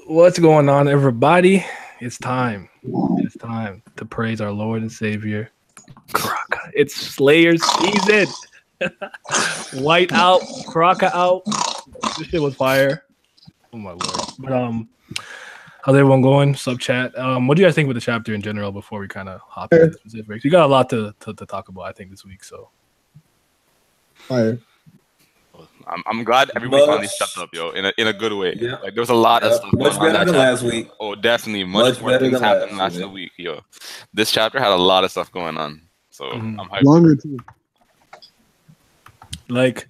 What's going on, everybody? It's time. It's time to praise our Lord and Savior, Karaka. It's Slayer season. White out, Karaka out. This shit was fire. Oh my lord. But how's everyone going? Sub chat. What do you guys think with the chapter in general before we kind of hop into the specifics? We got a lot to talk about, I think, this week. So fire. I'm glad everybody finally stepped up, yo, in a good way. Yeah. Like there was a lot of stuff much going on better that than chapter. last week. Oh, definitely much more things happened last week, yo. This chapter had a lot of stuff going on, so I'm hyped. Longer too. Like,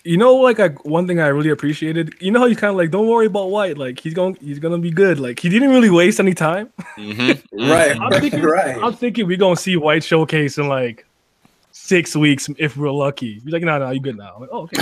you know, like one thing I really appreciated. You know how he's kind of like, don't worry about White. Like he's gonna be good. Like he didn't really waste any time. Right. I'm thinking we're gonna see White showcase in like 6 weeks if we're lucky. He's like, no, you good now. I'm like, oh, okay.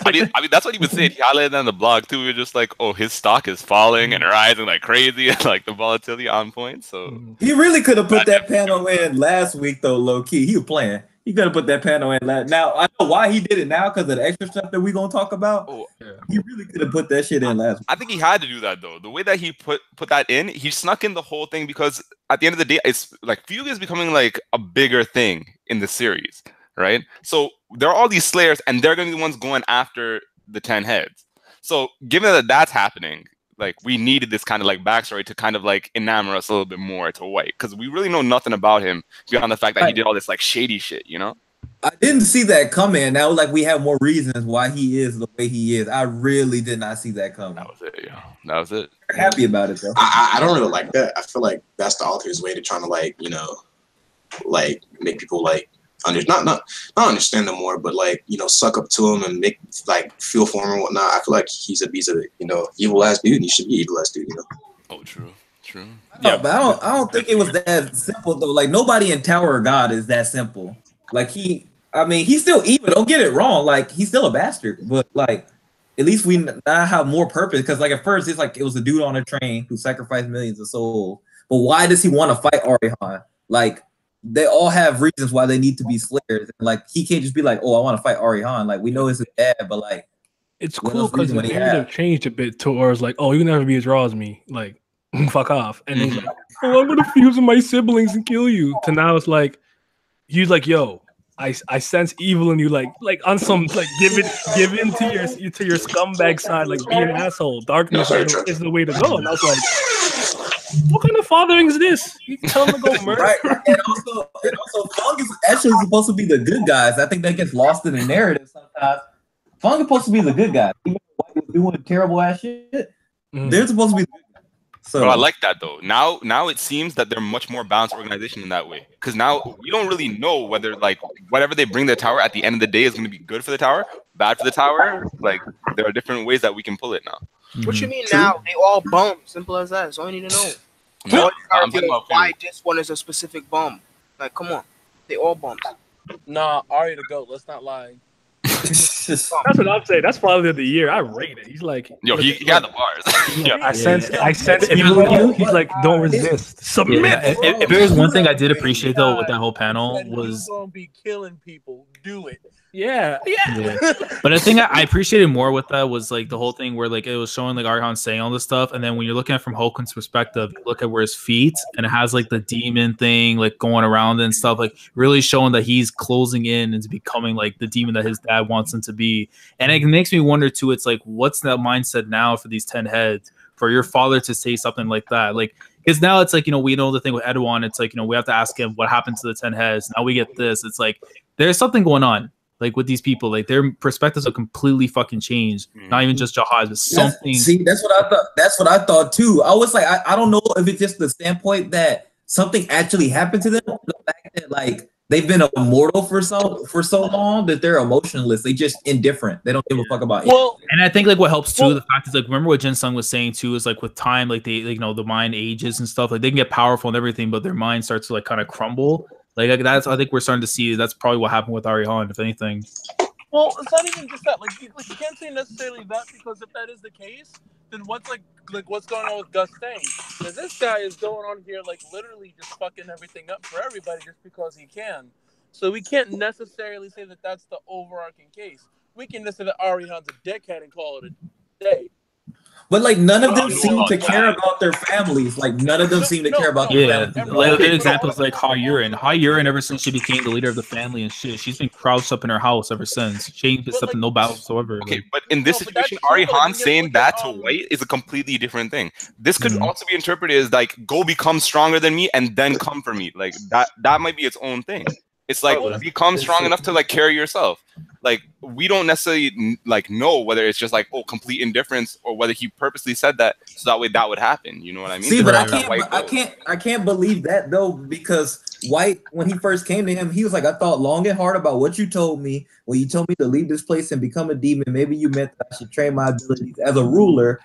I mean, that's what he was saying. He highlighted on the blog too. We were just like, oh, his stock is falling and rising like crazy, and like the volatility on point. So he really could have put that panel in last week, though. Low key, he was playing. He could have put that panel in last. Now I know why he did it now because of the extra stuff that we're gonna talk about. Oh, yeah. He really could have put that shit in last week. I think he had to do that though. The way that he put that in, he snuck in the whole thing because at the end of the day, it's like F.U.G is becoming like a bigger thing in the series, right? So there are all these Slayers, and they're going to be the ones going after the 10 heads. So given that that's happening, like we needed this kind of like backstory to kind of like enamor us a little bit more to White because we really know nothing about him beyond the fact that he did all this like shady shit, you know? I didn't see that coming. Now, like we have more reasons why he is the way he is. I really did not see that coming. That was it, yeah. That was it. You're happy about it though. I don't really like that. I feel like that's the author's way to trying to like, you know, like make people like not understand them more, but like, you know, suck up to him and make like feel for him and whatnot. I feel like he's a you know, evil ass dude and he should be evil ass dude, you know. Oh, true. Yeah, but I don't think it was that simple though. Like nobody in Tower of God is that simple. Like he's still evil. Don't get it wrong. Like he's still a bastard, but like at least we now have more purpose. Because like at first it's like it was a dude on a train who sacrificed millions of souls. But why does he want to fight Arie? Like they all have reasons why they need to be Slayers. Like he can't just be like, oh, I want to fight Arie. Like we know it's his dad, but like it's cool because the narrative changed a bit towards like, oh, you can never be as raw as me. Like fuck off. And he's like, oh, I'm gonna fuse with my siblings and kill you. To now it's like. He's like, yo, I sense evil in you, like on some like give in to your scumbag side, like be an asshole. Darkness is the way to go. And I was like, what kind of fathering is this? You tell him to go murder. Right. And also F.U.G is actually supposed to be the good guys. I think that gets lost in the narrative sometimes. F.U.G is supposed to be the good guy. Even though he was doing terrible ass shit, they're supposed to be the good guys. So I like that though. Now it seems that they're much more balanced organization in that way. Because now we don't really know whether like whatever they bring to the tower at the end of the day is going to be good for the tower, bad for the tower. Like there are different ways that we can pull it now. What you mean now? They all bum. Simple as that. That's all you need to know. No, I'm talking about why this one is a specific bum. Like, come on. They all bums. Nah, Arie the GOAT. Let's not lie. That's what I'm saying. That's probably of the year. I rate it. He's like, yo, he got the bars. I sense evil in you. He's like, don't resist. Submit. Yeah. If there was one thing I did appreciate though with that whole panel was gonna be killing people. Do it. Yeah. But the thing I appreciated more with that was like the whole thing where like it was showing like Arie saying all this stuff, and then when you're looking at it from Hokun's perspective, you look at where his feet and it has like the demon thing like going around and stuff, like really showing that he's closing in into becoming like the demon that his dad wants him to be. And it makes me wonder too, it's like what's that mindset now for these 10 heads for your father to say something like that? Like because now it's like, you know, we know the thing with Edouin, it's like, you know, we have to ask him what happened to the 10 heads. Now we get this. It's like there's something going on. Like with these people, like their perspectives are completely fucking changed. Not even just Jahaz, but something. See, that's what I thought. That's what I thought too. I was like, I don't know if it's just the standpoint that something actually happened to them. The fact that like they've been immortal for so long that they're emotionless. They just indifferent. They don't give a fuck about it. Well, and I think like what helps too, the fact is like remember what Jin Sung was saying too is like with time, like they like, you know, the mind ages and stuff. Like they can get powerful and everything, but their mind starts to like kind of crumble. Like that's, I think we're starting to see that's probably what happened with Arie, if anything. Well, it's not even just that. Like you can't say necessarily that because if that is the case, then what's what's going on with Gus Stang? Because this guy is going on here like literally just fucking everything up for everybody just because he can. So we can't necessarily say that that's the overarching case. We can just say that Arie's a dickhead and call it a day. But like none of them seem to care about their families. Like none of them seem to care about their families. Like a good example is like Yuri, ever since she became the leader of the family and shit, she's been crouched up in her house ever since. She ain't stepped in no battle whatsoever. Okay, like, but in this situation, Arie saying that to White is a completely different thing. This could also be interpreted as like, go become stronger than me and then come for me. Like that might be its own thing. It's like become strong enough to like carry yourself. Like we don't necessarily like know whether it's just like complete indifference or whether he purposely said that so that way that would happen. You know what I mean? See, but I can't believe that though, because White, when he first came to him, he was like, I thought long and hard about what you told me when you told me to leave this place and become a demon. Maybe you meant that I should train my abilities as a ruler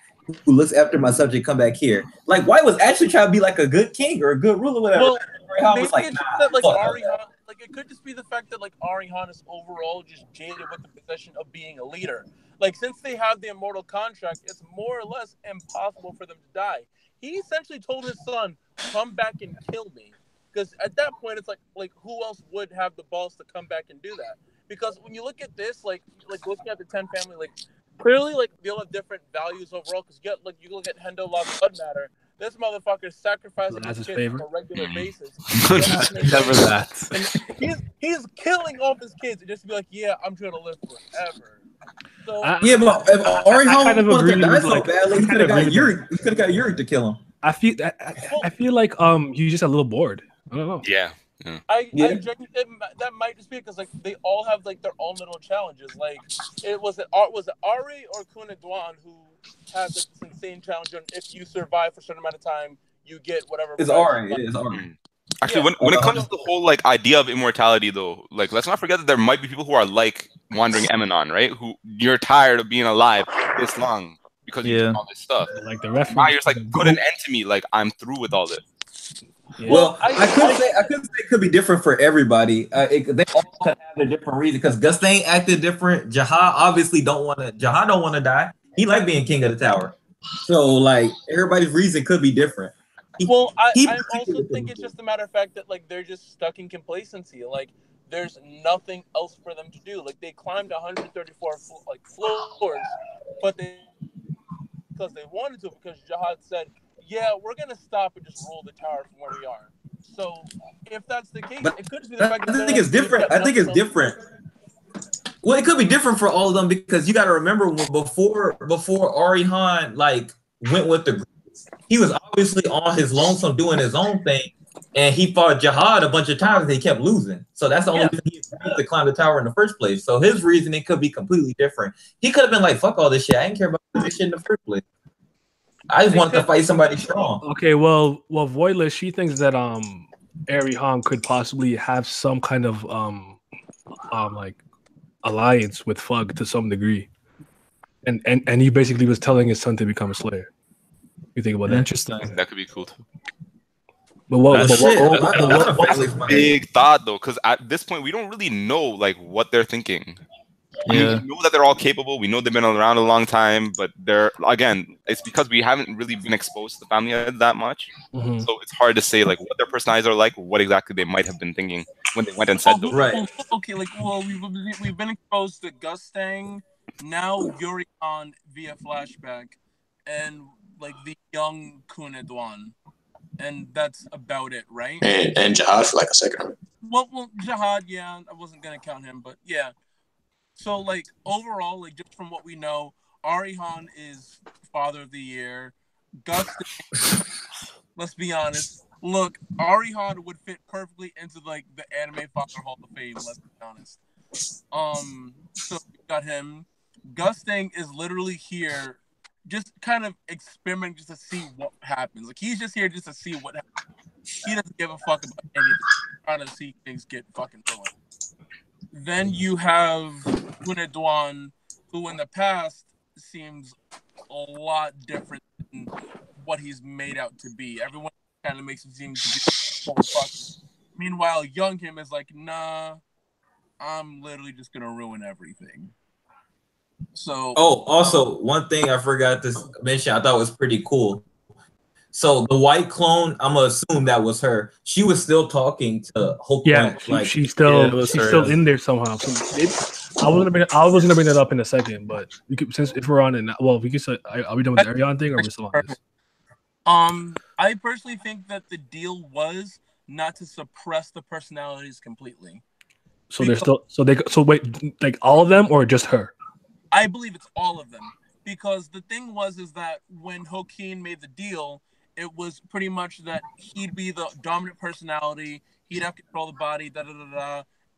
who looks after my subject. Come back here. Like White was actually trying to be like a good king or a good ruler, whatever. Well, maybe like, it's just that like Arie, like it could just be the fact that like Arie is overall just jaded with the position of being a leader. Like since they have the immortal contract, it's more or less impossible for them to die. He essentially told his son, "Come back and kill me," because at that point it's like who else would have the balls to come back and do that? Because when you look at this, like looking at the 10 family, like clearly like they all have different values overall. Because you look at Hendo Law's blood matter. This motherfucker sacrificing his kids on a regular basis. Never that. And he's killing off his kids and just to be like, yeah, I'm trying to live forever. So yeah, but if Arie wanted to die so badly, he could have got Yuri to kill him. I feel like you just a little bored. I don't know. Yeah. That might just be because like they all have like their own little challenges. Like was it Arie or Kuna Dwan who had this insane challenge? And if you survive for a certain amount of time, you get whatever. It's Arie. It is Arie. Actually, when it comes to the whole like idea of immortality, though, like let's not forget that there might be people who are like Wandering Eminon, right? Who you're tired of being alive this long because you did all this stuff. Like the reference. Now you're just like put an end to me. Like I'm through with all this. Yeah. Well, I couldn't say it could be different for everybody. They all have a different reason. Because Gustang acted different. Jahad obviously don't want to die. He like being king of the tower. So like everybody's reason could be different. I also think it's just a matter of fact that like they're just stuck in complacency. Like there's nothing else for them to do. Like they climbed 134 floors, but because they wanted to, because Jahad said, yeah, we're gonna stop and just roll the tower from where we are. So if that's the case, it could just be the fact that I think it's different. I think it's different. Well, it could be different for all of them because you got to remember before Arie like went with the group, he was obviously on his lonesome doing his own thing, and he fought Jahad a bunch of times and he kept losing. So that's the only reason he agreed to climb the tower in the first place. So his reasoning could be completely different. He could have been like, "Fuck all this shit. I didn't care about this shit in the first place. I just wanted to fight somebody strong." Okay, well, Voidless, she thinks that Arie could possibly have some kind of like alliance with F.U.G to some degree, and he basically was telling his son to become a Slayer. You think about that? Interesting. That could be cool too. But what big thought though, because at this point we don't really know like what they're thinking. Yeah. We know that they're all capable. We know they've been around a long time, but it's because we haven't really been exposed to the family that much. Mm-hmm. So it's hard to say like what their personalities are like, what exactly they might have been thinking when they went and said those. Right. Okay, like we've been exposed to Gustang, now Yuri via flashback, and like the young Kuna Dwan. And that's about it, right? And Jahad for like a second. Well, Jahad, yeah, I wasn't gonna count him, but yeah. So, like, overall, like, just from what we know, Arie is Father of the Year. Gustang, let's be honest. Look, Arie would fit perfectly into, like, the Anime Father Hall of Fame, let's be honest. So, we got him. Gustang is literally here just kind of experimenting just to see what happens. Like, he's just here just to see what happens. He doesn't give a fuck about anything. He's trying to see things get fucking ruined. Then you have Kuna Dwan, who in the past seems a lot different than what he's made out to be. Everyone kind of makes him seem to be so fucking. Meanwhile, young him is like, nah, I'm literally just gonna ruin everything. So. Oh, also one thing I forgot to mention, I thought was pretty cool. So the white clone, I'm gonna assume that was her. She was still talking to Hope. Yeah, she's still in there somehow. So I was gonna bring that up in a second, but we could, since if we're on it now, well, we could say, are we done with the Arion thing, or we're still on this? I personally think that the deal was not to suppress the personalities completely. So they're still so wait, like all of them or just her? I believe it's all of them, because the thing is that when Joaquin made the deal, it was pretty much that he'd be the dominant personality, he'd have control of the body,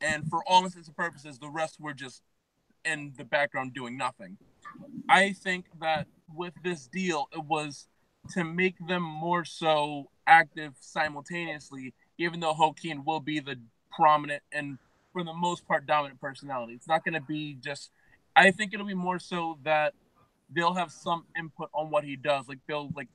and for all intents and purposes, the rest were just in the background doing nothing. I think that with this deal, it was to make them more so active simultaneously, even though Joaquin will be the prominent and for the most part dominant personality. It's not going to be just, I think it'll be more so that they'll have some input on what he does. Like they'll like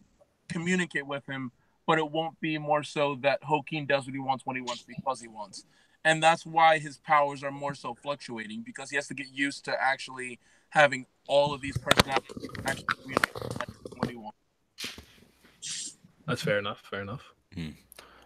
communicate with him, but it won't be more so that Joaquin does what he wants when he wants because he wants. And that's why his powers are more so fluctuating, because he has to get used to actually having all of these personalities actually communicate what he wants. That's fair enough. Fair enough.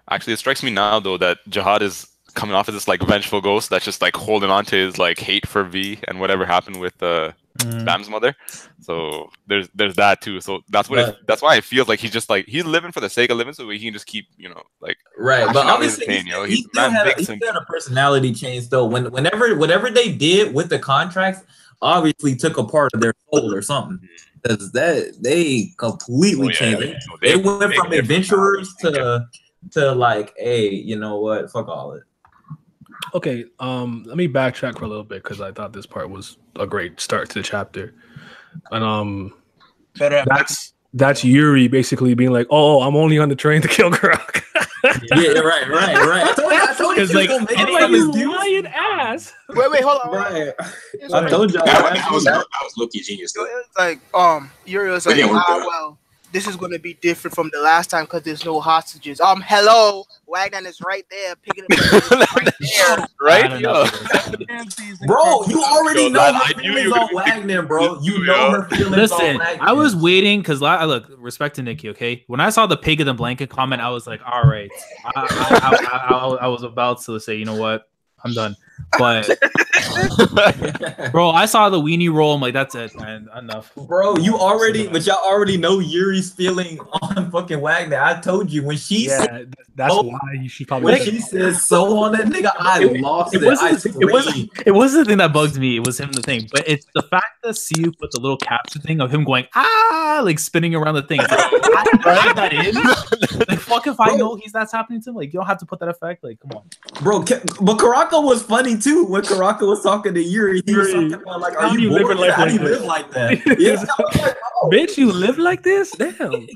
Actually, it strikes me now though that Jihad is coming off as this like vengeful ghost that's just like holding on to his like hate for V and whatever happened with Bam's mother. So there's that too. So that's what that's why it feels like he's just like he's living for the sake of living, so he can just keep like right. But obviously pain, he still had a personality change though. Whatever they did with the contracts obviously took a part of their soul or something. Because that they completely changed. So they went from adventurers to like, hey, you know what? Fuck all it. Okay, let me backtrack for a little bit because I thought this part was a great start to the chapter. And that's Yuri basically being like, "Oh, I'm only on the train to kill Karaka." Yeah, right. I told you like, you lying ass. Wait, hold on. Right. I told you. That was low-key genius. Though. It's like, Yuri was like, well, this is gonna be different from the last time because there's no hostages. Hello, Wagner is right there, picking up right there, right? Bro, you already know her feelings on Wagner, bro. You know her feelings on Wagner. I was waiting because I look, respect to Nikki, okay? When I saw the pig in the blanket comment, I was like, all right. I was about to say, you know what? I'm done. But bro, I saw the weenie roll. I'm like, that's it, man. Enough. Bro, y'all already know Yuri's feeling on fucking Wagner. I told you when she said that's why she probably when she says so on that nigga, I lost it. It wasn't the thing that bugged me. It was him the thing. But it's the fact that you put the little capture thing of him going, like spinning around the thing. It's like, right? That is. Like, fuck if I know that's happening to him. Like, you don't have to put that effect. Like, come on. Bro, but Karaka was funny too. When Karaka was talking to Yuri, he was talking about like, "Are you living like that? Yeah, bitch, you live like this? Damn."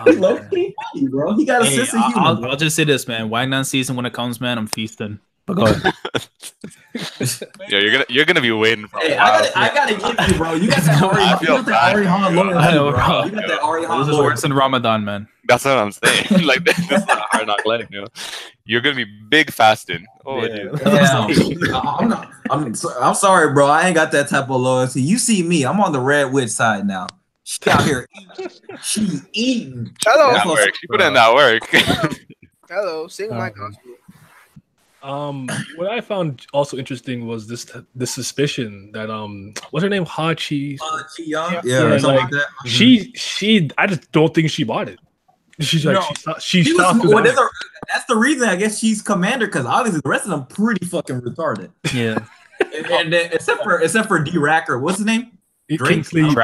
Low-key, bro. He got a sense of humor. I'll just say this, man. Wagner season when it comes, man, I'm feasting. But go ahead. Yeah, you're gonna be waiting for. Hey, I gotta give you, bro. You got that Arie. You got that Arie Han loyalty, bro. You got that Arie Han. This is worse than Ramadan, man. That's what I'm saying. Like this is a hard knock life, you know. You're gonna be big fasting. Oh, yeah. I'm sorry, bro. I ain't got that type of loyalty. You see me? I'm on the Red Witch side now. She out here eating. She eating. Hello. She put in that work. Hello, sing my gospel. What I found also interesting was this suspicion that what's her name, Chi Young, like that. She I just don't think she bought it. She's like that's the reason I guess she's commander, because obviously the rest of them pretty fucking retarded. Yeah, and then, except for D Racker, what's his name? Kingsley. But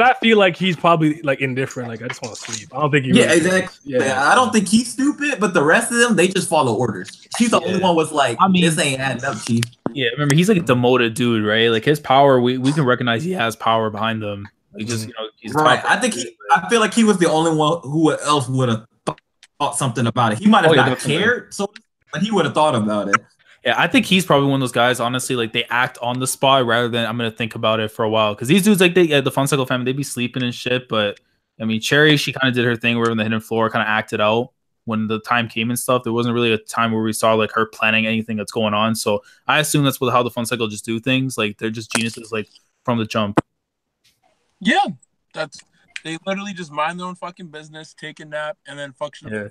I feel like he's probably like indifferent. Like, I just want to sleep. I don't think he. Exactly. Yeah, I don't think he's stupid, but the rest of them, they just follow orders. She's the only one was like, this ain't adding up, Chief. Yeah, remember he's like a demoted dude, right? Like his power, we can recognize he has power behind them. Like just he's right. I feel like he was the only one who else would have thought something about it. He might have not cared, but he would have thought about it. Yeah, I think he's probably one of those guys, honestly, like they act on the spot rather than I'm going to think about it for a while. Because these dudes, like the Fun Cycle family, they be sleeping and shit. But I mean, Cherry, she kind of did her thing where on the hidden floor kind of acted out when the time came and stuff. There wasn't really a time where we saw like her planning anything that's going on. So I assume that's how the Fun Cycle just do things. Like they're just geniuses, like from the jump. Yeah, they literally just mind their own fucking business, take a nap, and then function. Yeah.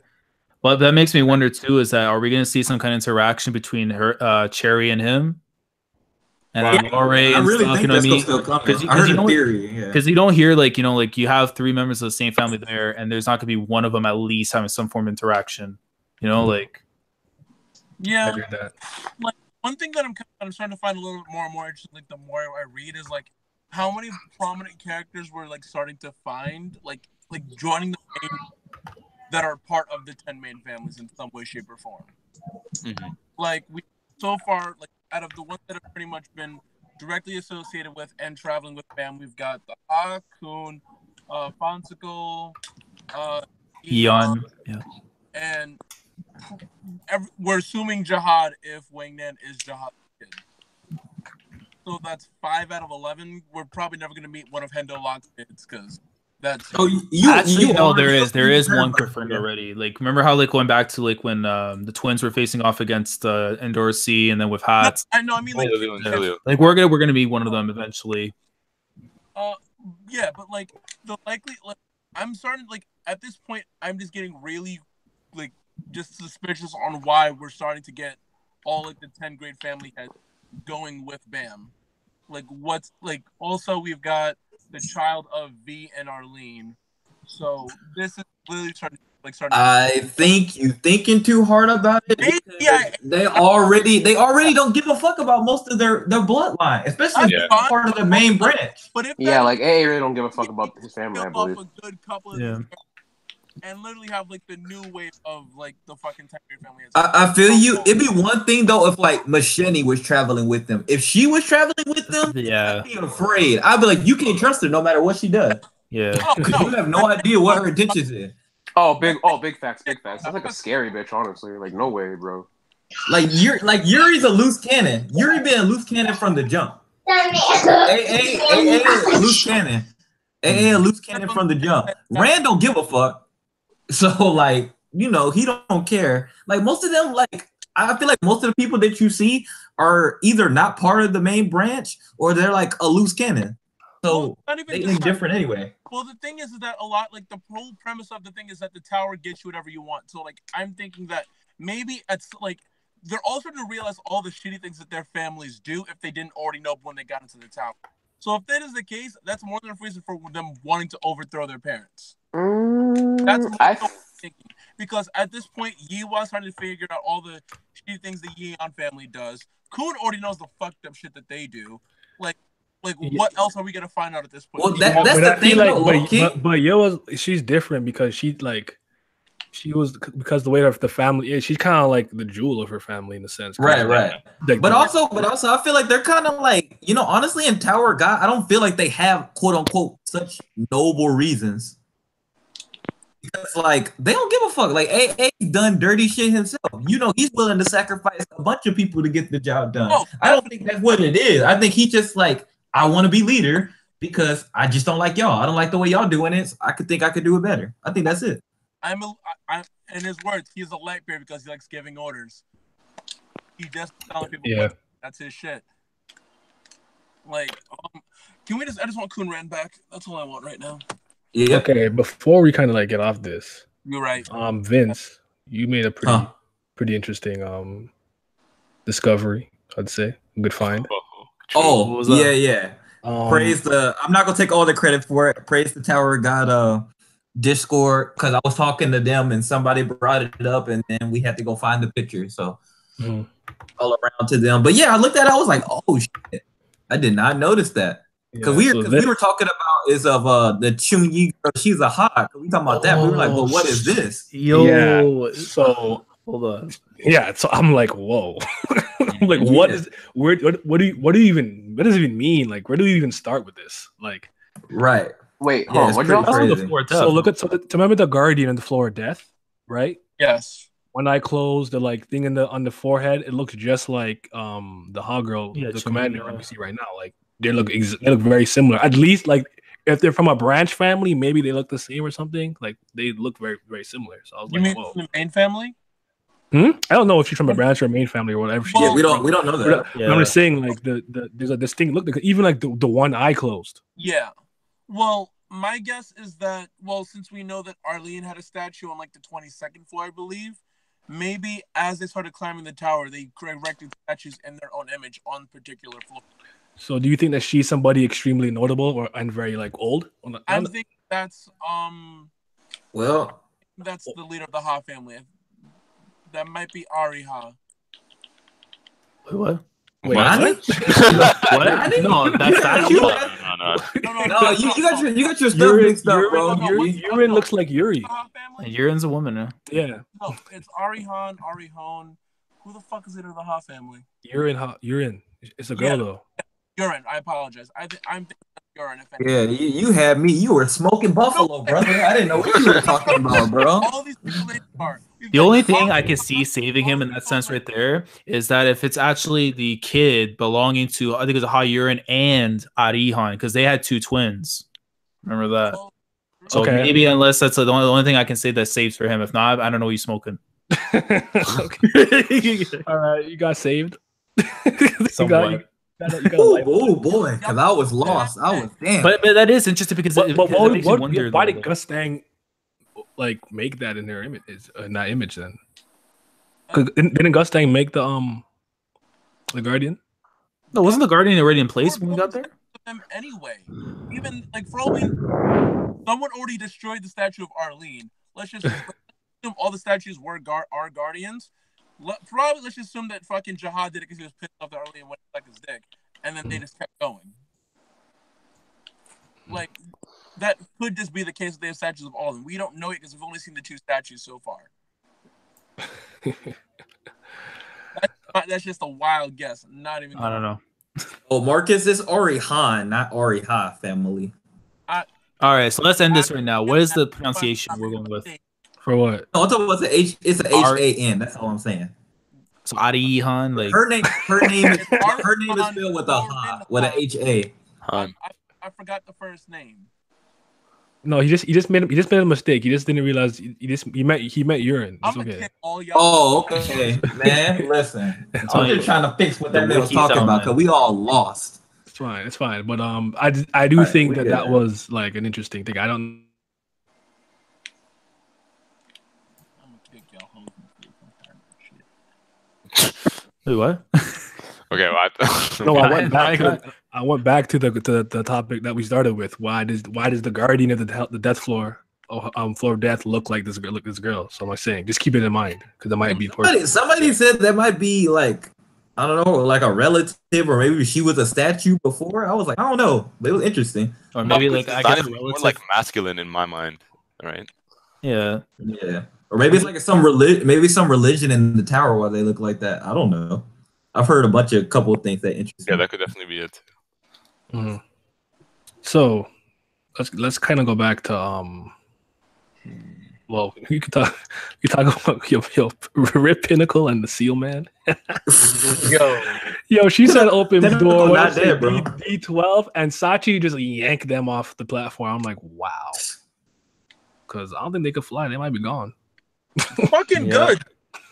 But that makes me wonder too: is that are we going to see some kind of interaction between her, Cherry, and him? And Arie and really stuff, think you know what I mean? still coming. Because I heard a theory. Because you don't hear like you have 3 members of the same family there, and there's not going to be one of them at least having some form of interaction. You know, like yeah. I heard that. Like one thing that I'm starting to find a little bit more and more interesting, like the more I read, is like how many prominent characters we're like starting to find like joining the main that are part of the 10 main families in some way, shape, or form. Mm-hmm. Like we so far, like out of the ones that have pretty much been directly associated with and traveling with Bam, we've got the Kun, Fonsicle, Eon, yeah, and we're assuming Jihad if Wangnan is Jihad's kid. So that's 5 out of 11. We're probably never going to meet one of Hendo Locke's kids because that's. Oh, there is one confirmed already. Like, remember how like going back to like when the twins were facing off against Endor C, and then with Hats. I know. I mean, like we're gonna meet one of them eventually. Yeah, but like the likely, like I'm starting like at this point, I'm just getting really like just suspicious on why we're starting to get all like the 10 great family heads going with Bam. Like what's like also we've got the child of V and Arlene. So this is literally starting. I think you thinking too hard about it. Yeah, they already don't give a fuck about most of their bloodline, especially part of the main branch. But if like A really don't give a fuck about his family, I believe. A good couple of and literally have like the new wave of like the fucking Tiger family. I feel you. It'd be one thing though if like Machete was traveling with them. If she was traveling with them, I'd be afraid. I'd be like, you can't trust her no matter what she does. Yeah, because you have no idea what her intentions is. Big facts. That's like a scary bitch, honestly. Like, no way, bro. Yuri's a loose cannon. Yuri been a loose cannon from the jump. A loose cannon. A loose cannon from the jump. Rand don't give a fuck. So like, you know, he don't care. Like most of them, like I feel like most of the people that you see are either not part of the main branch or they're like a loose cannon. So they look different anyway. Well, the thing is that a lot, like the whole premise of the thing is that the tower gets you whatever you want. So like, I'm thinking that maybe it's like they're all starting to realize all the shitty things that their families do if they didn't already know when they got into the tower. So if that is the case, that's more than a reason for them wanting to overthrow their parents. That's what I'm thinking. Because at this point, Yiwa's trying to figure out all the shitty things the Yeon family does. Kun already knows the fucked up shit that they do. Like what else are we gonna find out at this point? Well, that's the thing. Like, but Yoa's she's different because she was because the way of the family is, she's kind of like the jewel of her family in a sense. Right. But also, I feel like they're kind of like, you know, honestly, in Tower of God, I don't feel like they have quote unquote such noble reasons. Because like they don't give a fuck. Like AA's done dirty shit himself. You know, he's willing to sacrifice a bunch of people to get the job done. I don't think that's what it is. I think he just like, I want to be leader because I just don't like y'all. I don't like the way y'all doing it. So I could think I could do it better. I think that's it. I'm in his words, he's a light bear because he likes giving orders. He just telling people that's his shit. Like, can we just? I just want Kun Ran back. That's all I want right now. Yeah. Okay. Before we kind of like get off this, you're right. Vince, you made a pretty interesting discovery. I'd say good find. Oh yeah. Praise the. I'm not gonna take all the credit for it. Praise the Tower of God Discord, because I was talking to them and somebody brought it up and then we had to go find the picture. So all around to them. But yeah, I looked at it. I was like, oh shit, I did not notice that. Because we were talking about is of the Chun-Yi girl. She's a hawk. We talking about that. We were like, well, what is this? So hold on. Yeah, so I'm like, whoa. I'm like, what is what do you even what does it even mean? Like, where do we even start with this? Like, right. Wait, hold on. What y'all So look at remember the Guardian and the Floor of Death, right? Yes. When I close the like thing on the forehead, it looks just like the hot girl, the commander we see right now. Like they look very similar. At least like if they're from a branch family, maybe they look the same or something. Like they look very, very similar. So I was like, whoa. The main family? I don't know if she's from a branch or a main family or whatever. We don't know that. I'm just saying like there's a distinct look. Even like the one eye closed. Yeah. Well, my guess is that, well, since we know that Arlene had a statue on like the 22nd floor, I believe, maybe as they started climbing the tower, they erected statues in their own image on particular floor. So do you think that she's somebody extremely notable and very like old? I think that's well, that's the leader of the Ha family. That might be Arie Ha. What? Wait, what? What? No, that's statue. No, you got your stuff mixed up, bro. Yuri looks like Yuri. And Yurin's a woman now. Yeah. No, it's Arie Han, Arie Hon. Who the fuck is it of the Ha family? Yuri. It's a girl though. Urine. I apologize. I'm thinking of urine. Yeah, you had me. You were smoking buffalo, brother. I didn't know what you were talking about, bro. All these people they are. The only thing I can see saving him in that sense right there is that if it's actually the kid belonging to, I think it's a Ha Yurin and Arie Han, because they had two twins. Remember that? So maybe unless that's the only thing I can say that saves for him. If not, I don't know what you're smoking. All right, you got saved. Oh boy, because I was lost. I was damn. But that is interesting because why did Gustang like make that in their image? In that image then? Because didn't Gustang make the Guardian? No, wasn't the Guardian already in place when we got there? Them anyway, even like for all we, someone already destroyed the statue of Arlene. Let's just assume all the statues were our guardians. Probably let's just assume that fucking Jihad did it because he was pissed off that Arlene went like his dick, and then they just kept going. Like that could just be the case that they have statues of all of them. We don't know it because we've only seen the two statues so far. That's just a wild guess. Not even. I don't know. Oh, Marcus is Arie Han, not Arie Ha family. All right, so let's end this right now. What is the pronunciation we're going with? For what? No, I'm talking about the H. It's an H-A-N. That's all I'm saying. So Arie Han, like her name is spelled with a Ha, with an H-A. I forgot the first name. No, he just made a mistake. He just didn't realize he meant urine. It's okay. Oh, okay, man. Listen, I'm just trying to fix what that man was talking about because we all lost. It's fine. But I do think that was like an interesting thing. I don't. Wait, what? Okay, well, no, I went back to the topic that we started with. Why does the guardian of the death floor, floor of death, look like this girl? So I'm saying, just keep it in mind because it might be. Somebody said that might be like, I don't know, like a relative, or maybe she was a statue before. I was like, I don't know, but it was interesting. Or maybe like I guess more like masculine in my mind, right? Yeah. Or maybe it's like some religion in the tower why they look like that. I don't know. I've heard a couple of things that interest me. Yeah, that could definitely be it. Mm-hmm. So let's kind of go back to well, you talk about your Rip Pinnacle and the Seal Man. Yo, she said open door. Not there, bro. D12 and Sachi just yanked them off the platform. I'm like, wow. Because I don't think they could fly. They might be gone. Fucking good.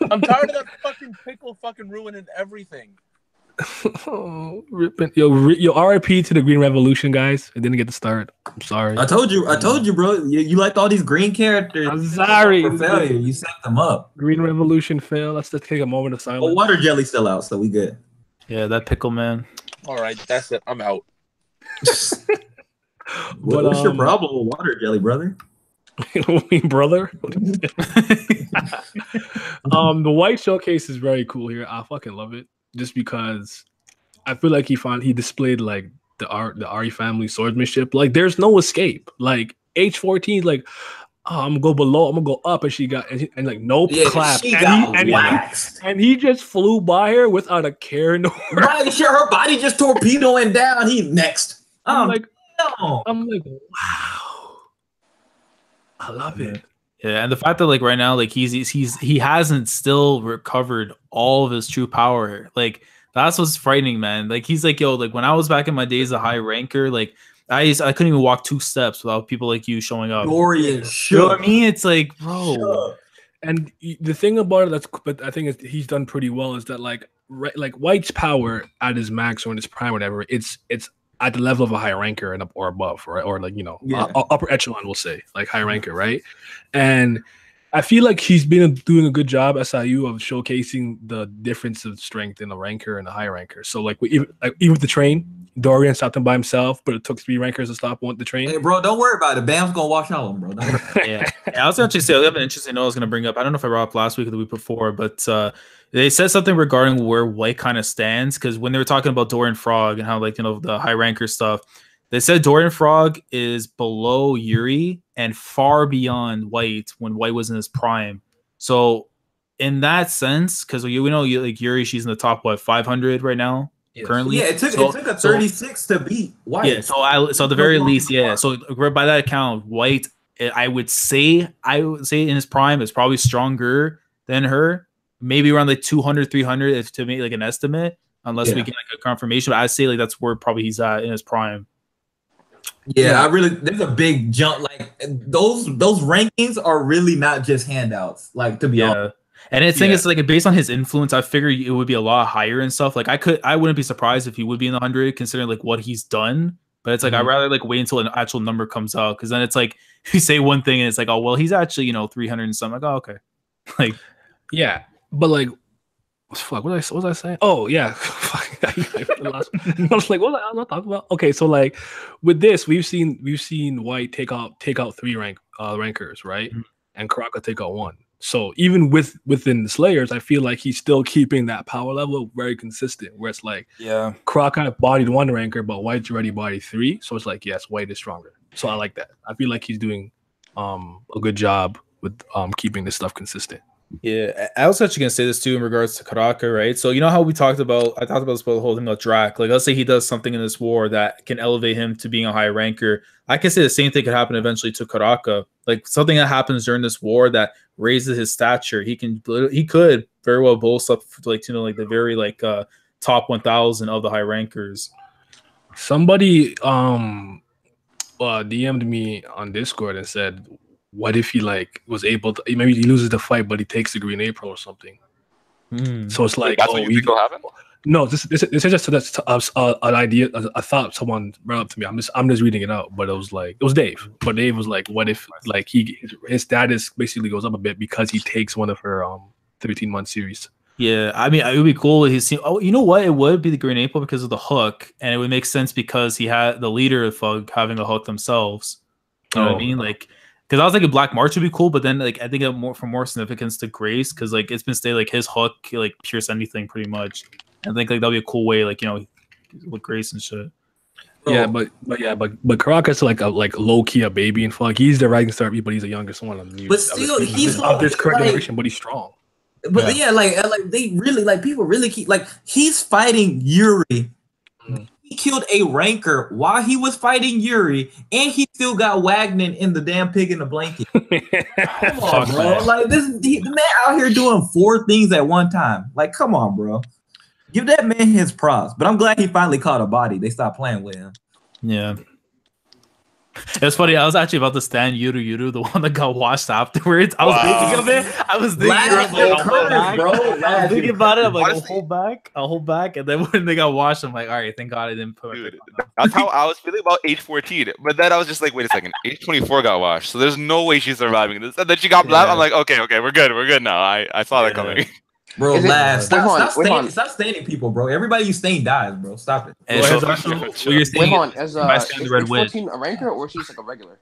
I'm tired of that fucking pickle fucking ruining everything. Oh, yo, RIP to the Green Revolution, guys. I didn't get to start. I'm sorry. I told you, bro. You liked all these green characters. I'm sorry. For failure. You set them up. Green Revolution fail. Let's just take a moment of silence. Well, Water Jelly's still out, so we good. Yeah, that pickle man. All right, that's it. I'm out. What's your problem with Water Jelly, brother? Brother. The white showcase is very cool here. I fucking love it just because I feel like he displayed like the Arie family swordsmanship. Like there's no escape. Like H14 is like, oh, I'm gonna go below, I'm gonna go up, and she got and like nope, clap. And he just flew by her without a care. No, right, sure, her body just torpedoing down. He's next. I'm like, wow. I love it. Yeah, and the fact that like right now, like he hasn't still recovered all of his true power. Like that's what's frightening, man. Like he's like, yo, like when I was back in my days a high ranker, like I couldn't even walk 2 steps without people like you showing up. You know what I mean? It's like, bro. Sure. And the thing about it but I think he's done pretty well is that like White's power at his max or in his prime, whatever, it's at the level of a high ranker and up or above, right? Or like, upper echelon, we'll say, like high ranker, right? And I feel like he's been doing a good job, SIU, of showcasing the difference of strength in a ranker and a high ranker. So like even with the train, Dorian stopped him by himself, but it took 3 rankers to stop the train. Hey, bro, don't worry about it. Bam's gonna wash out him, bro. Yeah, I was actually say I have an interesting note I was gonna bring up. I don't know if I brought up last week or the week before, but they said something regarding where White kind of stands, because when they were talking about Dorian Frog and how the high ranker stuff, they said Dorian Frog is below Yuri and far beyond White when White was in his prime. So in that sense, because like Yuri, she's in the top 500 right now. Currently, it took a 36 to beat White. Yeah, so at the very least, yeah. So by that account, White, I would say in his prime is probably stronger than her. Maybe around like 200, 300 to make like an estimate, unless we get like a confirmation. But I say like that's where probably he's at in his prime. Yeah, there's a big jump. Like those rankings are really not just handouts. Like, to be honest. And the thing is, like, based on his influence, I figure it would be a lot higher and stuff. Like, I wouldn't be surprised if he would be in the 100, considering like what he's done. But it's like I'd rather like wait until an actual number comes out, because then it's like you say one thing and it's like, oh well, he's actually 300 and something. Like, oh okay, like but like, fuck, what was I saying? Oh yeah, I was like, what was I not talking about? Okay, so like with this, we've seen White take out 3 rankers, right, and Karaka take out 1. So even within the Slayers, I feel like he's still keeping that power level very consistent. Where it's like, Karaka bodied 1 ranker, but White's already bodied 3. So it's like, yes, White is stronger. So I like that. I feel like he's doing a good job with keeping this stuff consistent. Yeah, I was actually gonna say this too in regards to Karaka, right? So you know how I talked about this whole thing about Drac. Like, let's say he does something in this war that can elevate him to being a high ranker. I can say the same thing could happen eventually to Karaka. Like something that happens during this war that raises his stature. He could very well boast up to like the very top 1,000 of the high rankers. Somebody DM'd me on Discord and said, what if he was able to, maybe he loses the fight, but he takes the Green April or something. So it's like, that's what you think will happen? No, this is just an idea, a thought someone brought up to me. I'm just reading it out, but it was Dave. But Dave was like, what if his status basically goes up a bit because he takes one of her 13-month series. Yeah, I mean, it would be cool if he's seen. Oh, you know what? It would be the Green April because of the hook, and it would make sense because he had the leader of F.U.G having a hook themselves. You know what I mean? Like, because I was thinking Black March would be cool, but then I think more significance to Grace, because it's been stated his hook pierce anything pretty much. I think that'll be a cool way, with Grace and shit. Yeah, but Karaka's like low key a baby and F.U.G. He's the rising star, but he's the youngest one. But still, he's of this current generation, but he's strong. But they really people really keep he's fighting Yuri. He killed a ranker while he was fighting Yuri, and he still got Wagner in the damn pig in the blanket. Come on, bro. The man out here doing 4 things at one time. Come on, bro. Give that man his props. But I'm glad he finally caught a body. They stopped playing with him. Yeah. It was funny. I was actually about to stand Yuru, the one that got washed afterwards. I was thinking of it. I was thinking about it. I'm like, I'll hold back. And then when they got washed, I'm like, all right, thank God I didn't put it. That's how I was feeling about age 14. But then I was just like, wait a second. Age 24 got washed. So there's no way she's surviving this. And then she got black. I'm like, okay, we're good now. I saw that coming. Bro, stop staining people, bro. Everybody you stain dies, bro. Stop it. Wait, is 14 a ranker or she's a regular?